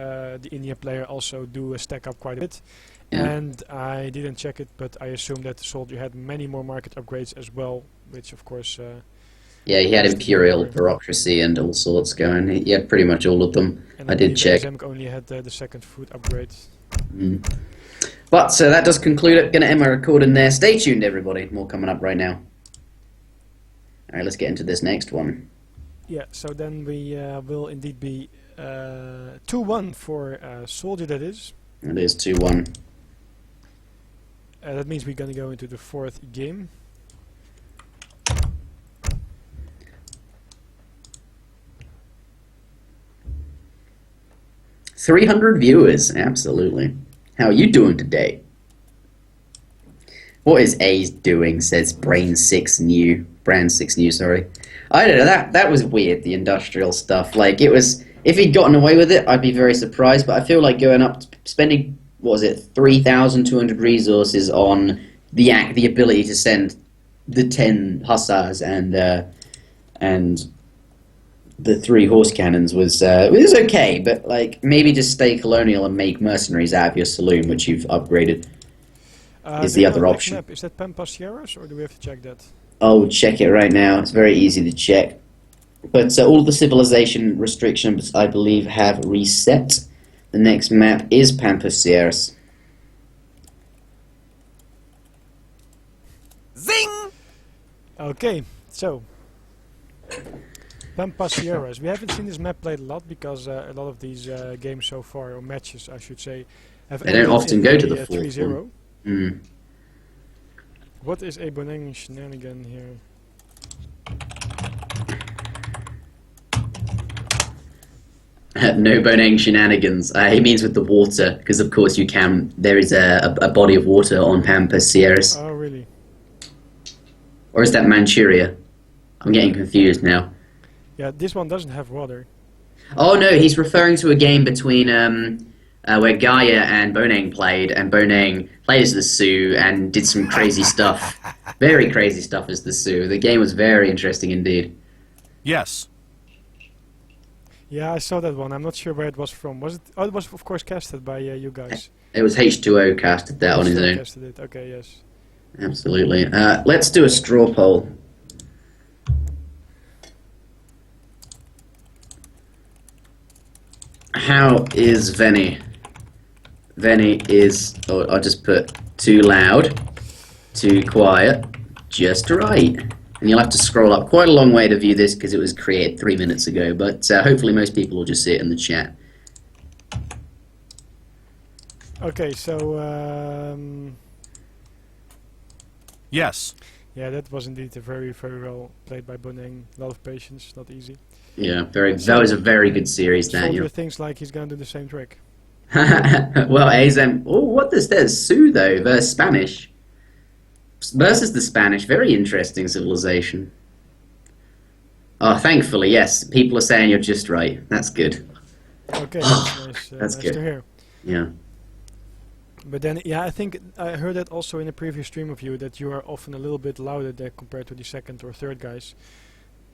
the India player also do stack up quite a bit. Yeah. And I didn't check it, but I assume that the Soldier had many more market upgrades as well, which of course... yeah, he had Imperial, Bureaucracy and all sorts going. He had pretty much all of them. And I did check. Aizamk only had the second food upgrade. But that does conclude it. Going to end my recording there. Stay tuned, everybody. More coming up right now. Alright, let's get into this next one. Yeah, so then we will indeed be 2-1 for Soldier, that is. It is 2-1. That means we're going to go into the fourth game. $300 viewers, absolutely. How are you doing today? What is A's doing? Says Brand 6 New, sorry. I don't know, that was weird, the industrial stuff. Like, it was, if he'd gotten away with it, I'd be very surprised, but I feel like going up, spending, what was it, 3,200 resources on the ability to send the 10 hussars and the 3 horse cannons was okay, but like maybe just stay colonial and make mercenaries out of your saloon, which you've upgraded. Is the other option. Map, is that Pampas Sierras, or do we have to check that? Oh, check it right now. It's very easy to check. But all the civilization restrictions, I believe, have reset. The next map is Pampas Sierras. Zing! Okay, so Pampas Sierras. We haven't seen this map played a lot because a lot of these games so far, or matches I should say, have they don't often go to the 3-0. Mm. What is a Bonang shenanigan here? No Bonang shenanigans. He means with the water, because of course you can. There is a body of water on Pampas Sierras. Oh, really? Or is that Manchuria? I'm getting confused now. Yeah, this one doesn't have water. Oh no, he's referring to a game between where Gaia and Bonang played, and Bonang played as the Sioux and did some crazy stuff. Very crazy stuff as the Sioux. The game was very interesting indeed. Yes. Yeah, I saw that one. I'm not sure where it was from. Was it? Oh, it was of course casted by you guys. It was H2O casted that on his own. Casted it. Okay, yes. Absolutely. Let's do a straw poll. How is Veni? Veni is, oh, I'll just put too loud, too quiet, just right. And you'll have to scroll up quite a long way to view this because it was created 3 minutes ago, but hopefully most people will just see it in the chat. Okay, so... Yes. Yeah, that was indeed a very, very well played by Bonang. A lot of patience, not easy. Yeah, that was a very good series. Soldier thinks like he's going to do the same trick. Well, Aizamk... Oh, what does that? Sioux, though, versus Spanish. Versus the Spanish. Very interesting civilization. Oh, thankfully, yes. People are saying you're just right. That's good. Okay, that's nice. That's nice good. to hear. Yeah. But then, yeah, I think I heard that also in a previous stream of you, that you are often a little bit louder there compared to the second or third guys.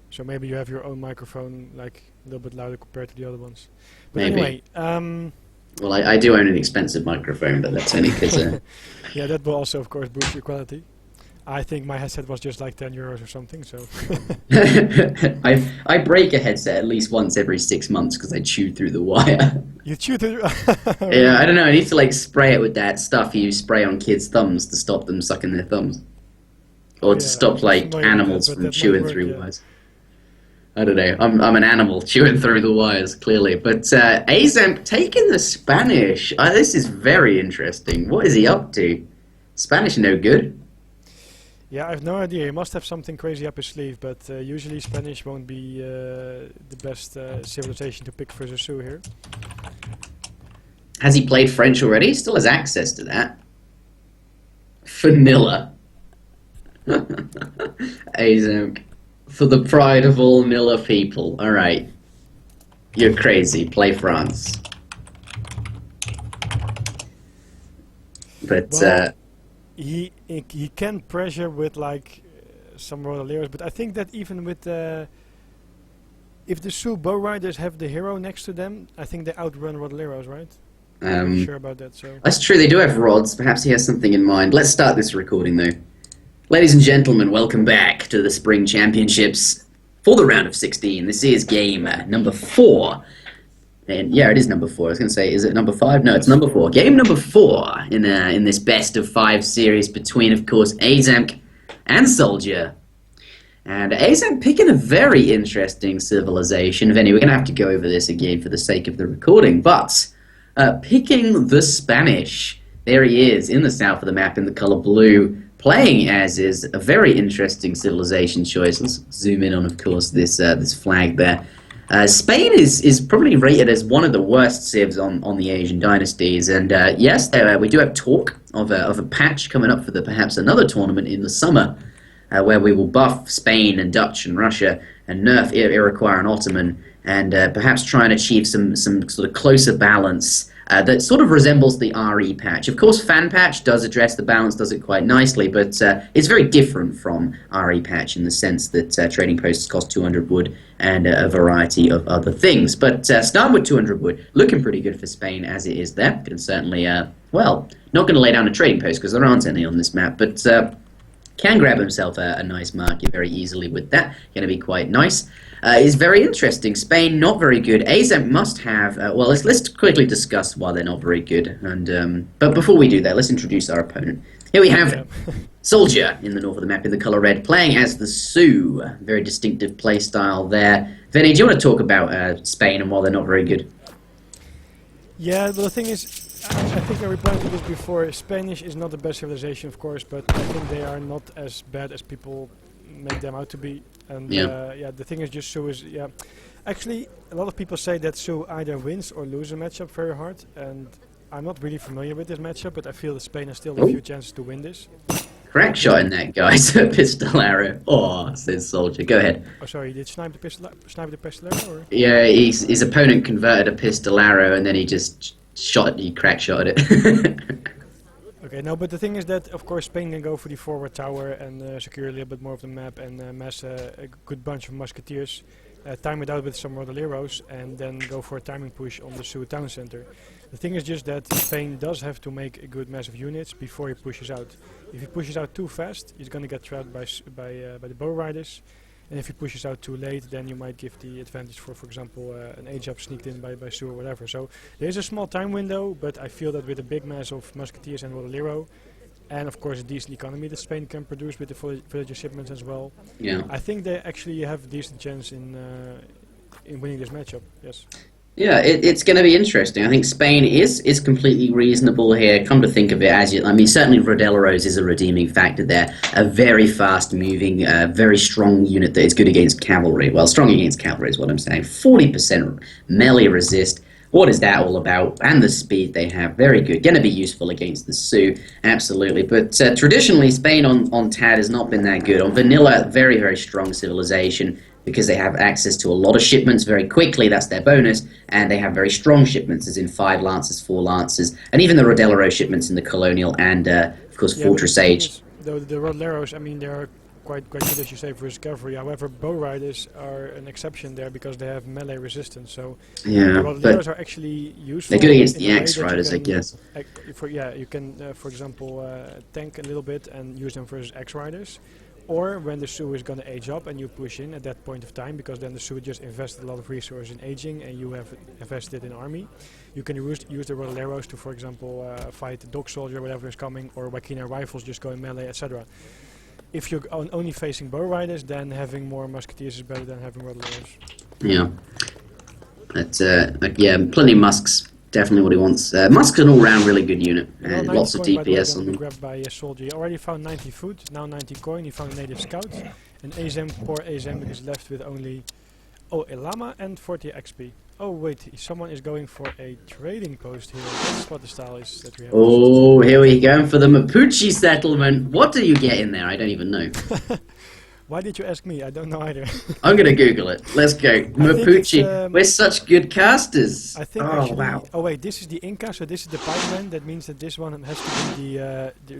So maybe you have your own microphone like a little bit louder compared to the other ones. But maybe. Anyway, well, I do own an expensive microphone, but that's only because... yeah, that will also, of course, boost your quality. I think my headset was just like €10 or something, so... I break a headset at least once every 6 months because I chew through the wire. You chew the... Yeah, I don't know. I need to like spray it with that stuff you spray on kids' thumbs to stop them sucking their thumbs, or to stop like animals from chewing through wires. I don't know. I'm an animal chewing through the wires, clearly. But Aizamk taking the Spanish. This is very interesting. What is he up to? Spanish no good. Yeah, I have no idea. He must have something crazy up his sleeve, but usually Spanish won't be the best civilization to pick for the Sioux here. Has he played French already? He still has access to that. Vanilla. Aizamk. For the pride of all Nilla people. Alright. You're crazy. Play France. But, well, he can pressure with, like, some Rodaleros, but I think that even with if the Sioux bow riders have the hero next to them, I think they outrun Rodaleros, right? I'm not sure about that, so... That's true, they do have rods. Perhaps he has something in mind. Let's start this recording, though. Ladies and gentlemen, welcome back to the Spring Championships for the round of 16. This is game number 4. And yeah, it is number 4. I was going to say, is it number 5? No, it's number 4. Game number 4 in this best of 5 series between, of course, Aizamk and Soldier. And Aizamk picking a very interesting civilization. Vinny, we're going to have to go over this again for the sake of the recording. But picking the Spanish. There he is in the south of the map in the color blue. Playing as is a very interesting civilization choice. Let's zoom in on, of course, this flag there. Spain is probably rated as one of the worst civs on the Asian dynasties, and yes, we do have talk of a patch coming up for perhaps another tournament in the summer, where we will buff Spain and Dutch and Russia and nerf Iroquois and Ottoman, and perhaps try and achieve some sort of closer balance. That sort of resembles the RE patch. Of course, Fan Patch does address the balance, does it quite nicely, but it's very different from RE patch in the sense that trading posts cost 200 wood and a variety of other things. But starting with 200 wood, looking pretty good for Spain as it is there. Can certainly, well, not going to lay down a trading post because there aren't any on this map, but can grab himself a nice market very easily with that. Going to be quite nice. Is very interesting. Spain not very good. Aizamk must have. Well, let's quickly discuss why they're not very good. And but before we do that, let's introduce our opponent. Here we have Soldier in the north of the map in the color red, playing as the Sioux. Very distinctive play style there. Vinny, do you want to talk about Spain and why they're not very good? Yeah, well, the thing is, I think I replied to this before. Spanish is not the best civilization, of course, but I think they are not as bad as people make them out to be. And yeah, the thing is, just Sioux is actually a lot of people say that Sioux either wins or loses a matchup very hard, and I'm not really familiar with this matchup, but I feel that Spain has still a few chances to win this. Crack shot in that guy's pistol arrow. Oh, says Soldier. Go ahead. Oh, sorry, did snipe the pistol arrow? Or? Yeah, his opponent converted a pistol arrow and then he just crack shot it. Okay, no, but the thing is that, of course, Spain can go for the forward tower and secure a little bit more of the map and mass a good bunch of musketeers, time it out with some Rodaleros, and then go for a timing push on the Sioux town center. The thing is just that Spain does have to make a good mass of units before he pushes out. If he pushes out too fast, he's going to get trapped by the bow riders. And if he pushes out too late, then you might give the advantage for example, an Aizamk sneaked in by Sioux or whatever. So there's a small time window, but I feel that with a big mass of musketeers and Rodalero, and of course a decent economy that Spain can produce with the villager shipments as well, I think they actually have a decent chance in winning this matchup. Yes. Yeah, it's going to be interesting. I think Spain is completely reasonable here. Come to think of it, certainly Rodaleros is a redeeming factor there. A very fast-moving, very strong unit that is good against cavalry. Well, strong against cavalry is what I'm saying. 40% melee resist. What is that all about? And the speed they have, very good. Going to be useful against the Sioux, absolutely. But traditionally, Spain on TAD has not been that good. On vanilla, very, very strong civilization, because they have access to a lot of shipments very quickly, that's their bonus, and they have very strong shipments, as in 5 lances, 4 lances, and even the Rodelero shipments in the Colonial and, of course, Fortress Age. The Rodeleros, I mean, they are quite good, as you say, for his cavalry. However, bow riders are an exception there because they have melee resistance. So yeah, the Rodeleros are actually useful. They're good against the axe riders, I guess. You can, for example, tank a little bit and use them versus axe riders. or when the Sioux is going to age up and you push in at that point of time, because then the Sioux just invested a lot of resources in aging and you have invested in army. You can use the Rodoleros to, for example, fight the dog soldier, whatever is coming, or Wakina rifles just going melee, etc. If you're only facing bow riders, then having more musketeers is better than having Rodoleros. Yeah. But, yeah, plenty of musks. Definitely what he wants. Musk's an all-round really good unit. And lots of DPS on them. Grabbed by a soldier. He already found 90 food, now 90 coin. He found a native scout. And Aizamk, poor Aizamk, is left with only a llama and 40 XP. Oh wait, someone is going for a trading post here. That's what the style is that we have. Oh, here we go for the Mapuche settlement. What do you get in there? I don't even know. Why did you ask me? I don't know either. I'm gonna Google it. Let's go. Mapuche. We're such good casters. I think wow. Oh wait, this is the Inca, so this is the pikeman. That means that this one has to be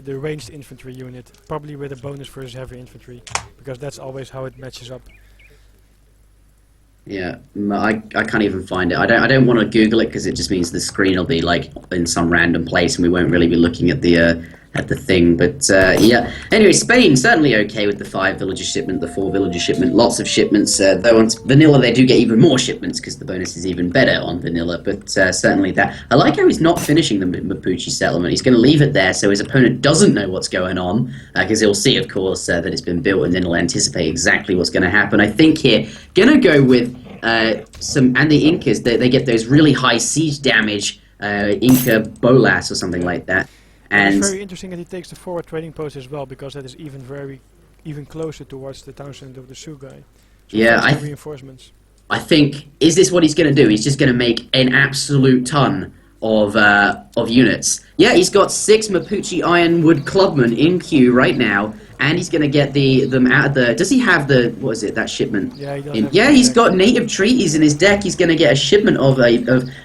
the ranged infantry unit, probably with a bonus versus heavy infantry, because that's always how it matches up. Yeah, I can't even find it. I don't want to Google it because it just means the screen will be like in some random place and we won't really be looking at the thing. But yeah. Anyway, Spain certainly okay with the 5 villager shipment, the 4 villager shipment, lots of shipments. Though on vanilla they do get even more shipments because the bonus is even better on vanilla. But certainly that. I like how he's not finishing the Mapuche settlement. He's going to leave it there so his opponent doesn't know what's going on because he'll see, of course, that it's been built and then he'll anticipate exactly what's going to happen. I think here gonna go with. And the Incas, they get those really high siege damage, Inca Bolas or something like that. And it's very interesting that he takes the forward trading post as well, because that is even closer towards the town center of the Sioux guy. So yeah, reinforcements. I think, is this what he's going to do? He's just going to make an absolute ton of units. Yeah, he's got 6 Mapuche Ironwood Clubmen in queue right now. And he's going to get them out of the... Does he have the... What is it? That shipment? Yeah, he does. Yeah, he's got native treaties in his deck. He's going to get a shipment of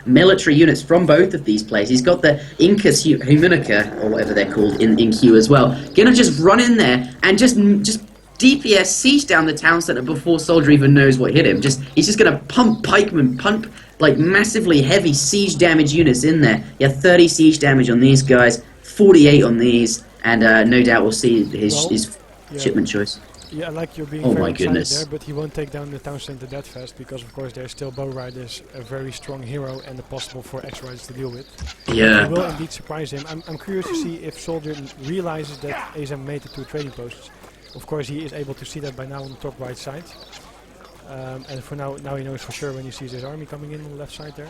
military units from both of these places. He's got the Incas Humanica, or whatever they're called, in queue as well. Going to just run in there and just DPS siege down the town center before Soldier even knows what hit him. He's just going to pump pikemen, pump like massively heavy siege damage units in there. Yeah, 30 siege damage on these guys, 48 on these. And no doubt we'll see his shipment choice. Yeah, like you're being very excited there, but he won't take down the town center that fast, because of course there's still bow riders, a very strong hero, and the possible 4 X-riders to deal with. Yeah. He will indeed surprise him. I'm curious to see if Soldier realizes that Aizamk made the 2 trading posts. Of course he is able to see that by now on the top right side. And for now he knows for sure when he sees his army coming in on the left side there.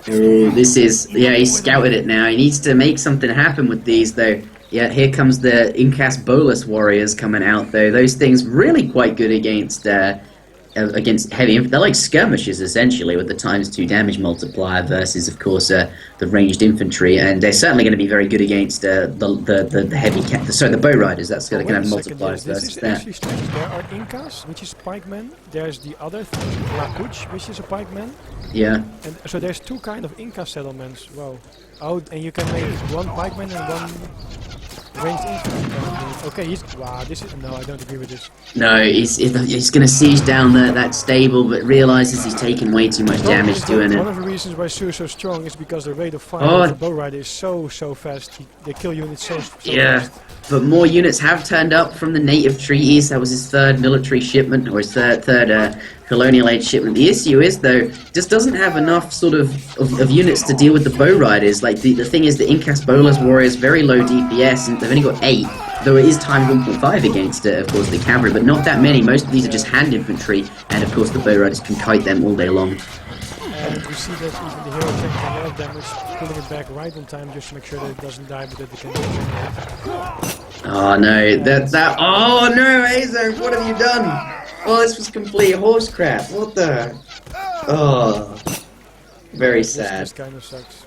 Ooh, this is... Yeah, he scouted it now. He needs to make something happen with these, though. Yeah, here comes the Incas Bolas warriors coming out, though. Those things really quite good against heavy... They're like skirmishers, essentially, with the ×2 damage multiplier versus, of course, the ranged infantry. And they're certainly going to be very good against the heavy... the bow riders. That's going to have multipliers versus that. This is actually strange. There are Incas, which is pikemen. There's the other thing, Mapuche, which is a pikeman. Yeah. And so there's 2 kind of Inca settlements. Wow. Oh, and you can make 1 pikeman and 1 ranged infantry. Okay, wow, this is... No, I don't agree with this. No, he's going to siege down that stable, but realises he's taking way too much damage doing it. One of the reasons why Sioux is so strong is because the rate of fire of the bow rider is so fast. They kill units so fast. But more units have turned up from the native treaties. That was his 3rd military shipment, or his third colonial age shipment. The issue is, though, just doesn't have enough sort of units to deal with the bow riders. Like, the thing is, the Incas Bolas warriors, very low DPS, and they've only got 8. Though it is times 1.5 against, of course, the cavalry, but not that many. Most of these are just hand infantry, and of course the bow riders can kite them all day long. And you see that even the hero tank a lot of damage, pulling it back right on time just to make sure that it doesn't die, but that they can regenerate. Oh no, oh no, Aizamk, what have you done? Oh, this was complete horse crap. What the? Oh, very sad. This kind of sucks.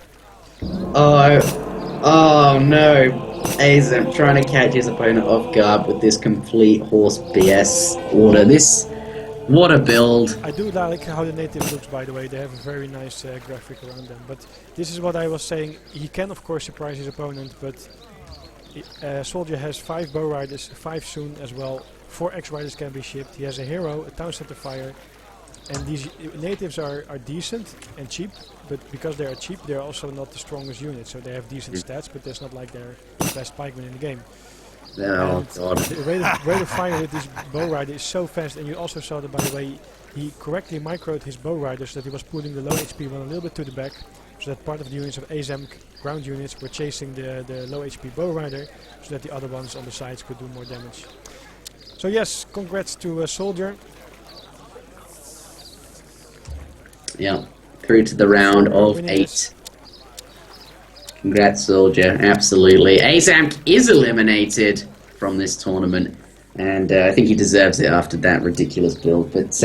Oh no, Aizamk trying to catch his opponent off guard with this complete horse BS order. What a build. I do like how the native looks, by the way. They have a very nice graphic around them. But this is what I was saying. He can, of course, surprise his opponent, but Soldier has 5 bow riders, 5 soon as well. 4 X-riders can be shipped. He has a hero, a town center fire. And these natives are decent and cheap, but because they are cheap, they're also not the strongest unit. So they have decent stats, but that's not like they're the best pikemen in the game. Oh god. The way to fire with this bow rider is so fast, and you also saw that, by the way, he correctly microed his bow rider so that he was pulling the low HP one a little bit to the back, so that part of the units of Aizamk ground units were chasing the low HP bow rider, so that the other ones on the sides could do more damage. So yes, congrats to Soldier. Yeah, through to the round of 8. Congrats, Soldier. Absolutely. Aizamk is eliminated from this tournament, and I think he deserves it after that ridiculous build. But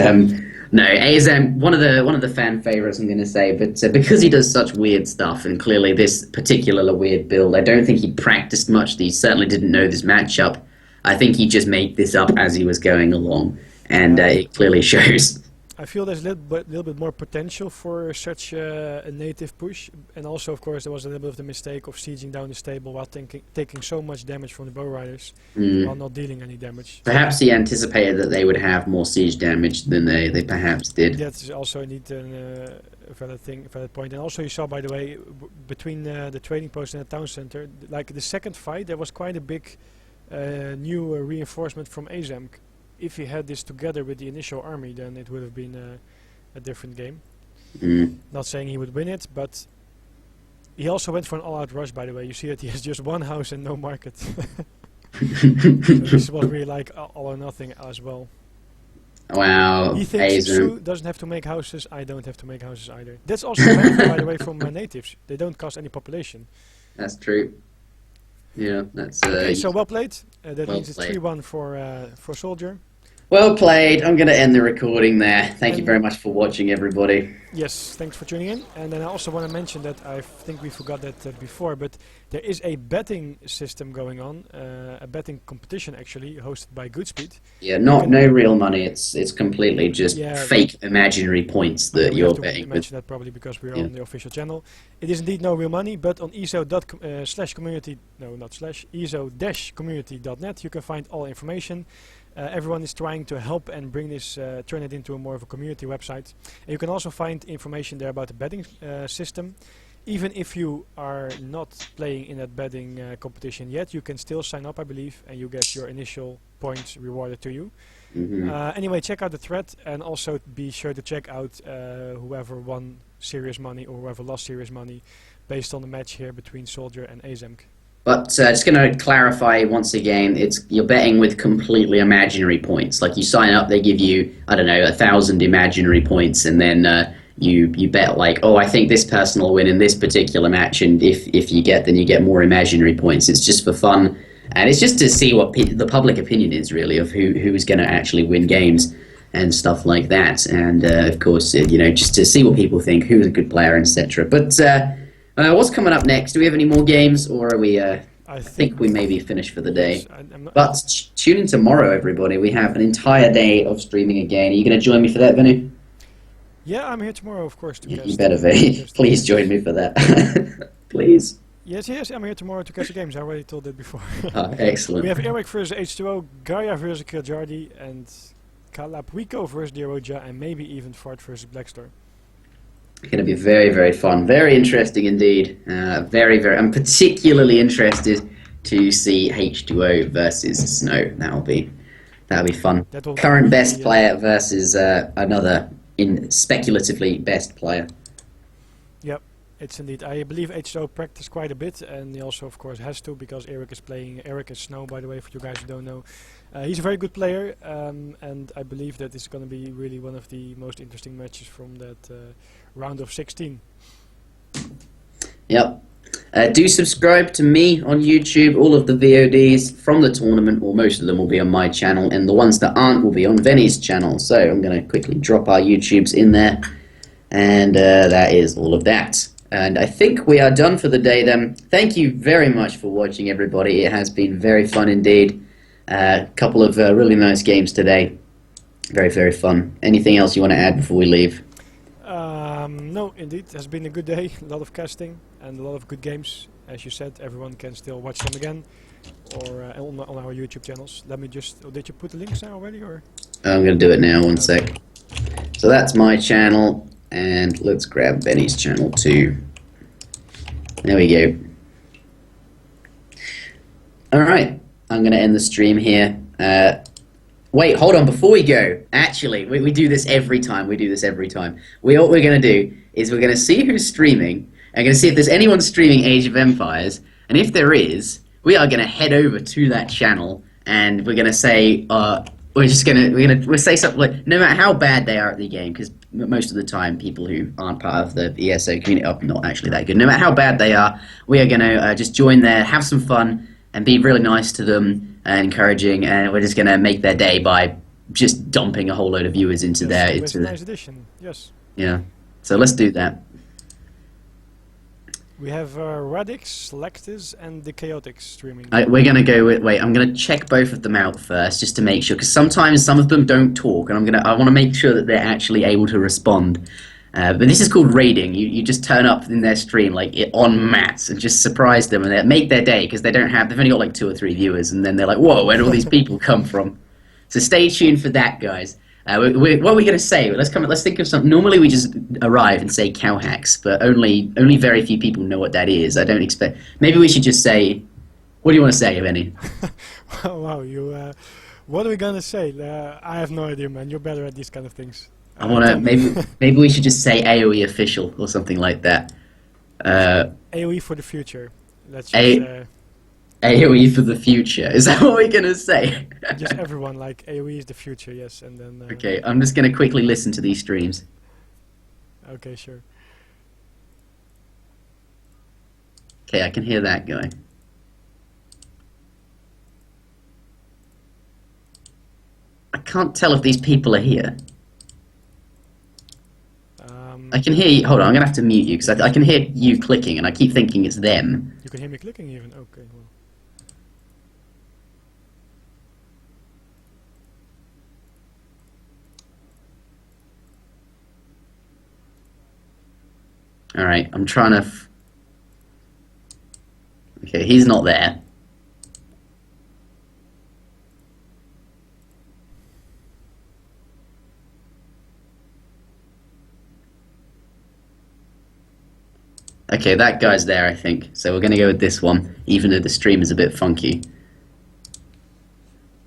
no, Aizamk, one of the fan favorites, I'm going to say. But because he does such weird stuff, and clearly this particular weird build, I don't think he practiced much. He certainly didn't know this matchup. I think he just made this up as he was going along, and it clearly shows. I feel there's a little bit more potential for such a native push, and also, of course, there was a little bit of the mistake of sieging down the stable while taking so much damage from the bow riders while not dealing any damage. Perhaps he anticipated that they would have more siege damage than they perhaps did. That's also indeed a valid point. And also, you saw, by the way, between the trading post and the town center, like the second fight, there was quite a big new reinforcement from Aizamk. If he had this together with the initial army, then it would have been a different game. Not saying he would win it, but he also went for an all-out rush, by the way. You see that he has just one house and no market. So this was really like all or nothing as well. Wow. He thinks Sioux doesn't have to make houses, I don't have to make houses either. That's also a benefit, by the way, from natives. They don't cost any population. That's true. Yeah, that's... okay, so well played. That well means it's 3-1 for Soldier. Well played. I'm going to end the recording there. Thank you very much for watching, everybody. Yes, thanks for tuning in. And then I also want to mention that I think we forgot that before, but there is a betting system going on, a betting competition actually, hosted by Goodspeed. Yeah, no real money. It's completely just fake imaginary points that you're betting with. Mention that probably because we're on the official channel. It is indeed no real money, but on ezo-community, no, not slash, ezo-community.net you can find all information. Everyone is trying to help and bring this, turn it into more of a community website. And you can also find information there about the betting system. Even if you are not playing in that betting competition yet, you can still sign up, I believe, and you get your initial points rewarded to you. Anyway, check out the thread, and also be sure to check out whoever won serious money or whoever lost serious money based on the match here between Soldier and Aizamk. But just going to clarify once again, you're betting with completely imaginary points. Like you sign up, they give you, I don't know, 1,000 imaginary points, and then you bet like, oh, I think this person will win in this particular match, and if you get, then you get more imaginary points. It's just for fun, and it's just to see what the public opinion is really of who's going to actually win games and stuff like that. And of course, just to see what people think, who's a good player, etc. But what's coming up next? Do we have any more games, or are we... I think we may be finished for the day. But tune in tomorrow, everybody. We have an entire day of streaming again. Are you going to join me for that, Venu? Yeah, I'm here tomorrow, of course. You better be. Please join me for that. Please. Yes, I'm here tomorrow to catch the games. I already told that before. Excellent. We have Eric versus H2O, Gaia versus Kajardi, and Kalapwiko versus Deroja, and maybe even Fart versus Blackstar. Going to be very, very fun. Very interesting indeed. I'm particularly interested to see H2O versus Snow. That'll be fun. Current best player versus another speculatively best player. Yep, it's indeed. I believe H2O practiced quite a bit, and he also, of course, has to, because Eric is playing. Eric is Snow, by the way, for you guys who don't know. He's a very good player, and I believe that it's going to be really one of the most interesting matches from that round of 16. Yep. Do subscribe to me on YouTube. All of the VODs from the tournament, or most of them, will be on my channel, and the ones that aren't will be on Venny's channel. So I'm going to quickly drop our YouTubes in there, and that is all of that. And I think we are done for the day then. Thank you very much for watching, everybody. It has been very fun indeed. A couple of really nice games today. Very, very fun. Anything else you want to add before we leave? No, indeed. It has been a good day. A lot of casting and a lot of good games. As you said, everyone can still watch them again, or on our YouTube channels. Let me just... Oh, did you put the links there already, or...? I'm going to do it now, one sec. So that's my channel, and let's grab Benny's channel too. There we go. Alright. I'm going to end the stream here. Wait, hold on. Before we go, actually, we do this every time. We do this every time. What we're going to do is we're going to see who's streaming. I'm going to see if there's anyone streaming Age of Empires. And if there is, we are going to head over to that channel and we're going to say, we'll say something like, no matter how bad they are at the game, because most of the time people who aren't part of the ESO community are not actually that good. No matter how bad they are, we are going to just join there, have some fun, and be really nice to them and encouraging, and we're just going to make their day by just dumping a whole load of viewers into their... It's a nice addition, yes. Yeah, so let's do that. We have Radix, Lactis, and the Chaotix streaming. We're going to go with... Wait, I'm going to check both of them out first, just to make sure, because sometimes some of them don't talk, and I want to make sure that they're actually able to respond. But this is called raiding. You just turn up in their stream like en masse and just surprise them and make their day, because they've only got like 2 or 3 viewers, and then they're like, whoa, where do all these people come from? So stay tuned for that, guys. What are we going to say? Let's think of something. Normally we just arrive and say cow hacks, but only very few people know what that is. I don't expect. Maybe we should just say. What do you want to say, Benny? Wow, you. What are we gonna say? I have no idea, man. You're better at these kind of things. I want to maybe we should just say AOE official or something like that. AOE for the future. Let's just. AOE for the future. Is that what we're gonna say? Just everyone like AOE is the future, yes, and then. Okay, I'm just gonna quickly listen to these streams. Okay, sure. Okay, I can hear that guy. I can't tell if these people are here. I can hear you. Hold on, I'm gonna have to mute you because I can hear you clicking, and I keep thinking it's them. You can hear me clicking even. Okay, well. All right, I'm trying to. Okay, he's not there. Okay, that guy's there, I think. So we're going to go with this one, even though the stream is a bit funky.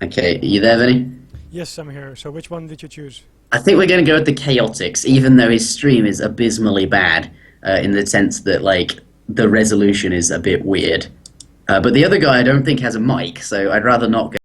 Okay, are you there, Vinny? Yes, I'm here. So which one did you choose? I think we're going to go with the Chaotix, even though his stream is abysmally bad, in the sense that, like, the resolution is a bit weird. But the other guy I don't think has a mic, so I'd rather not go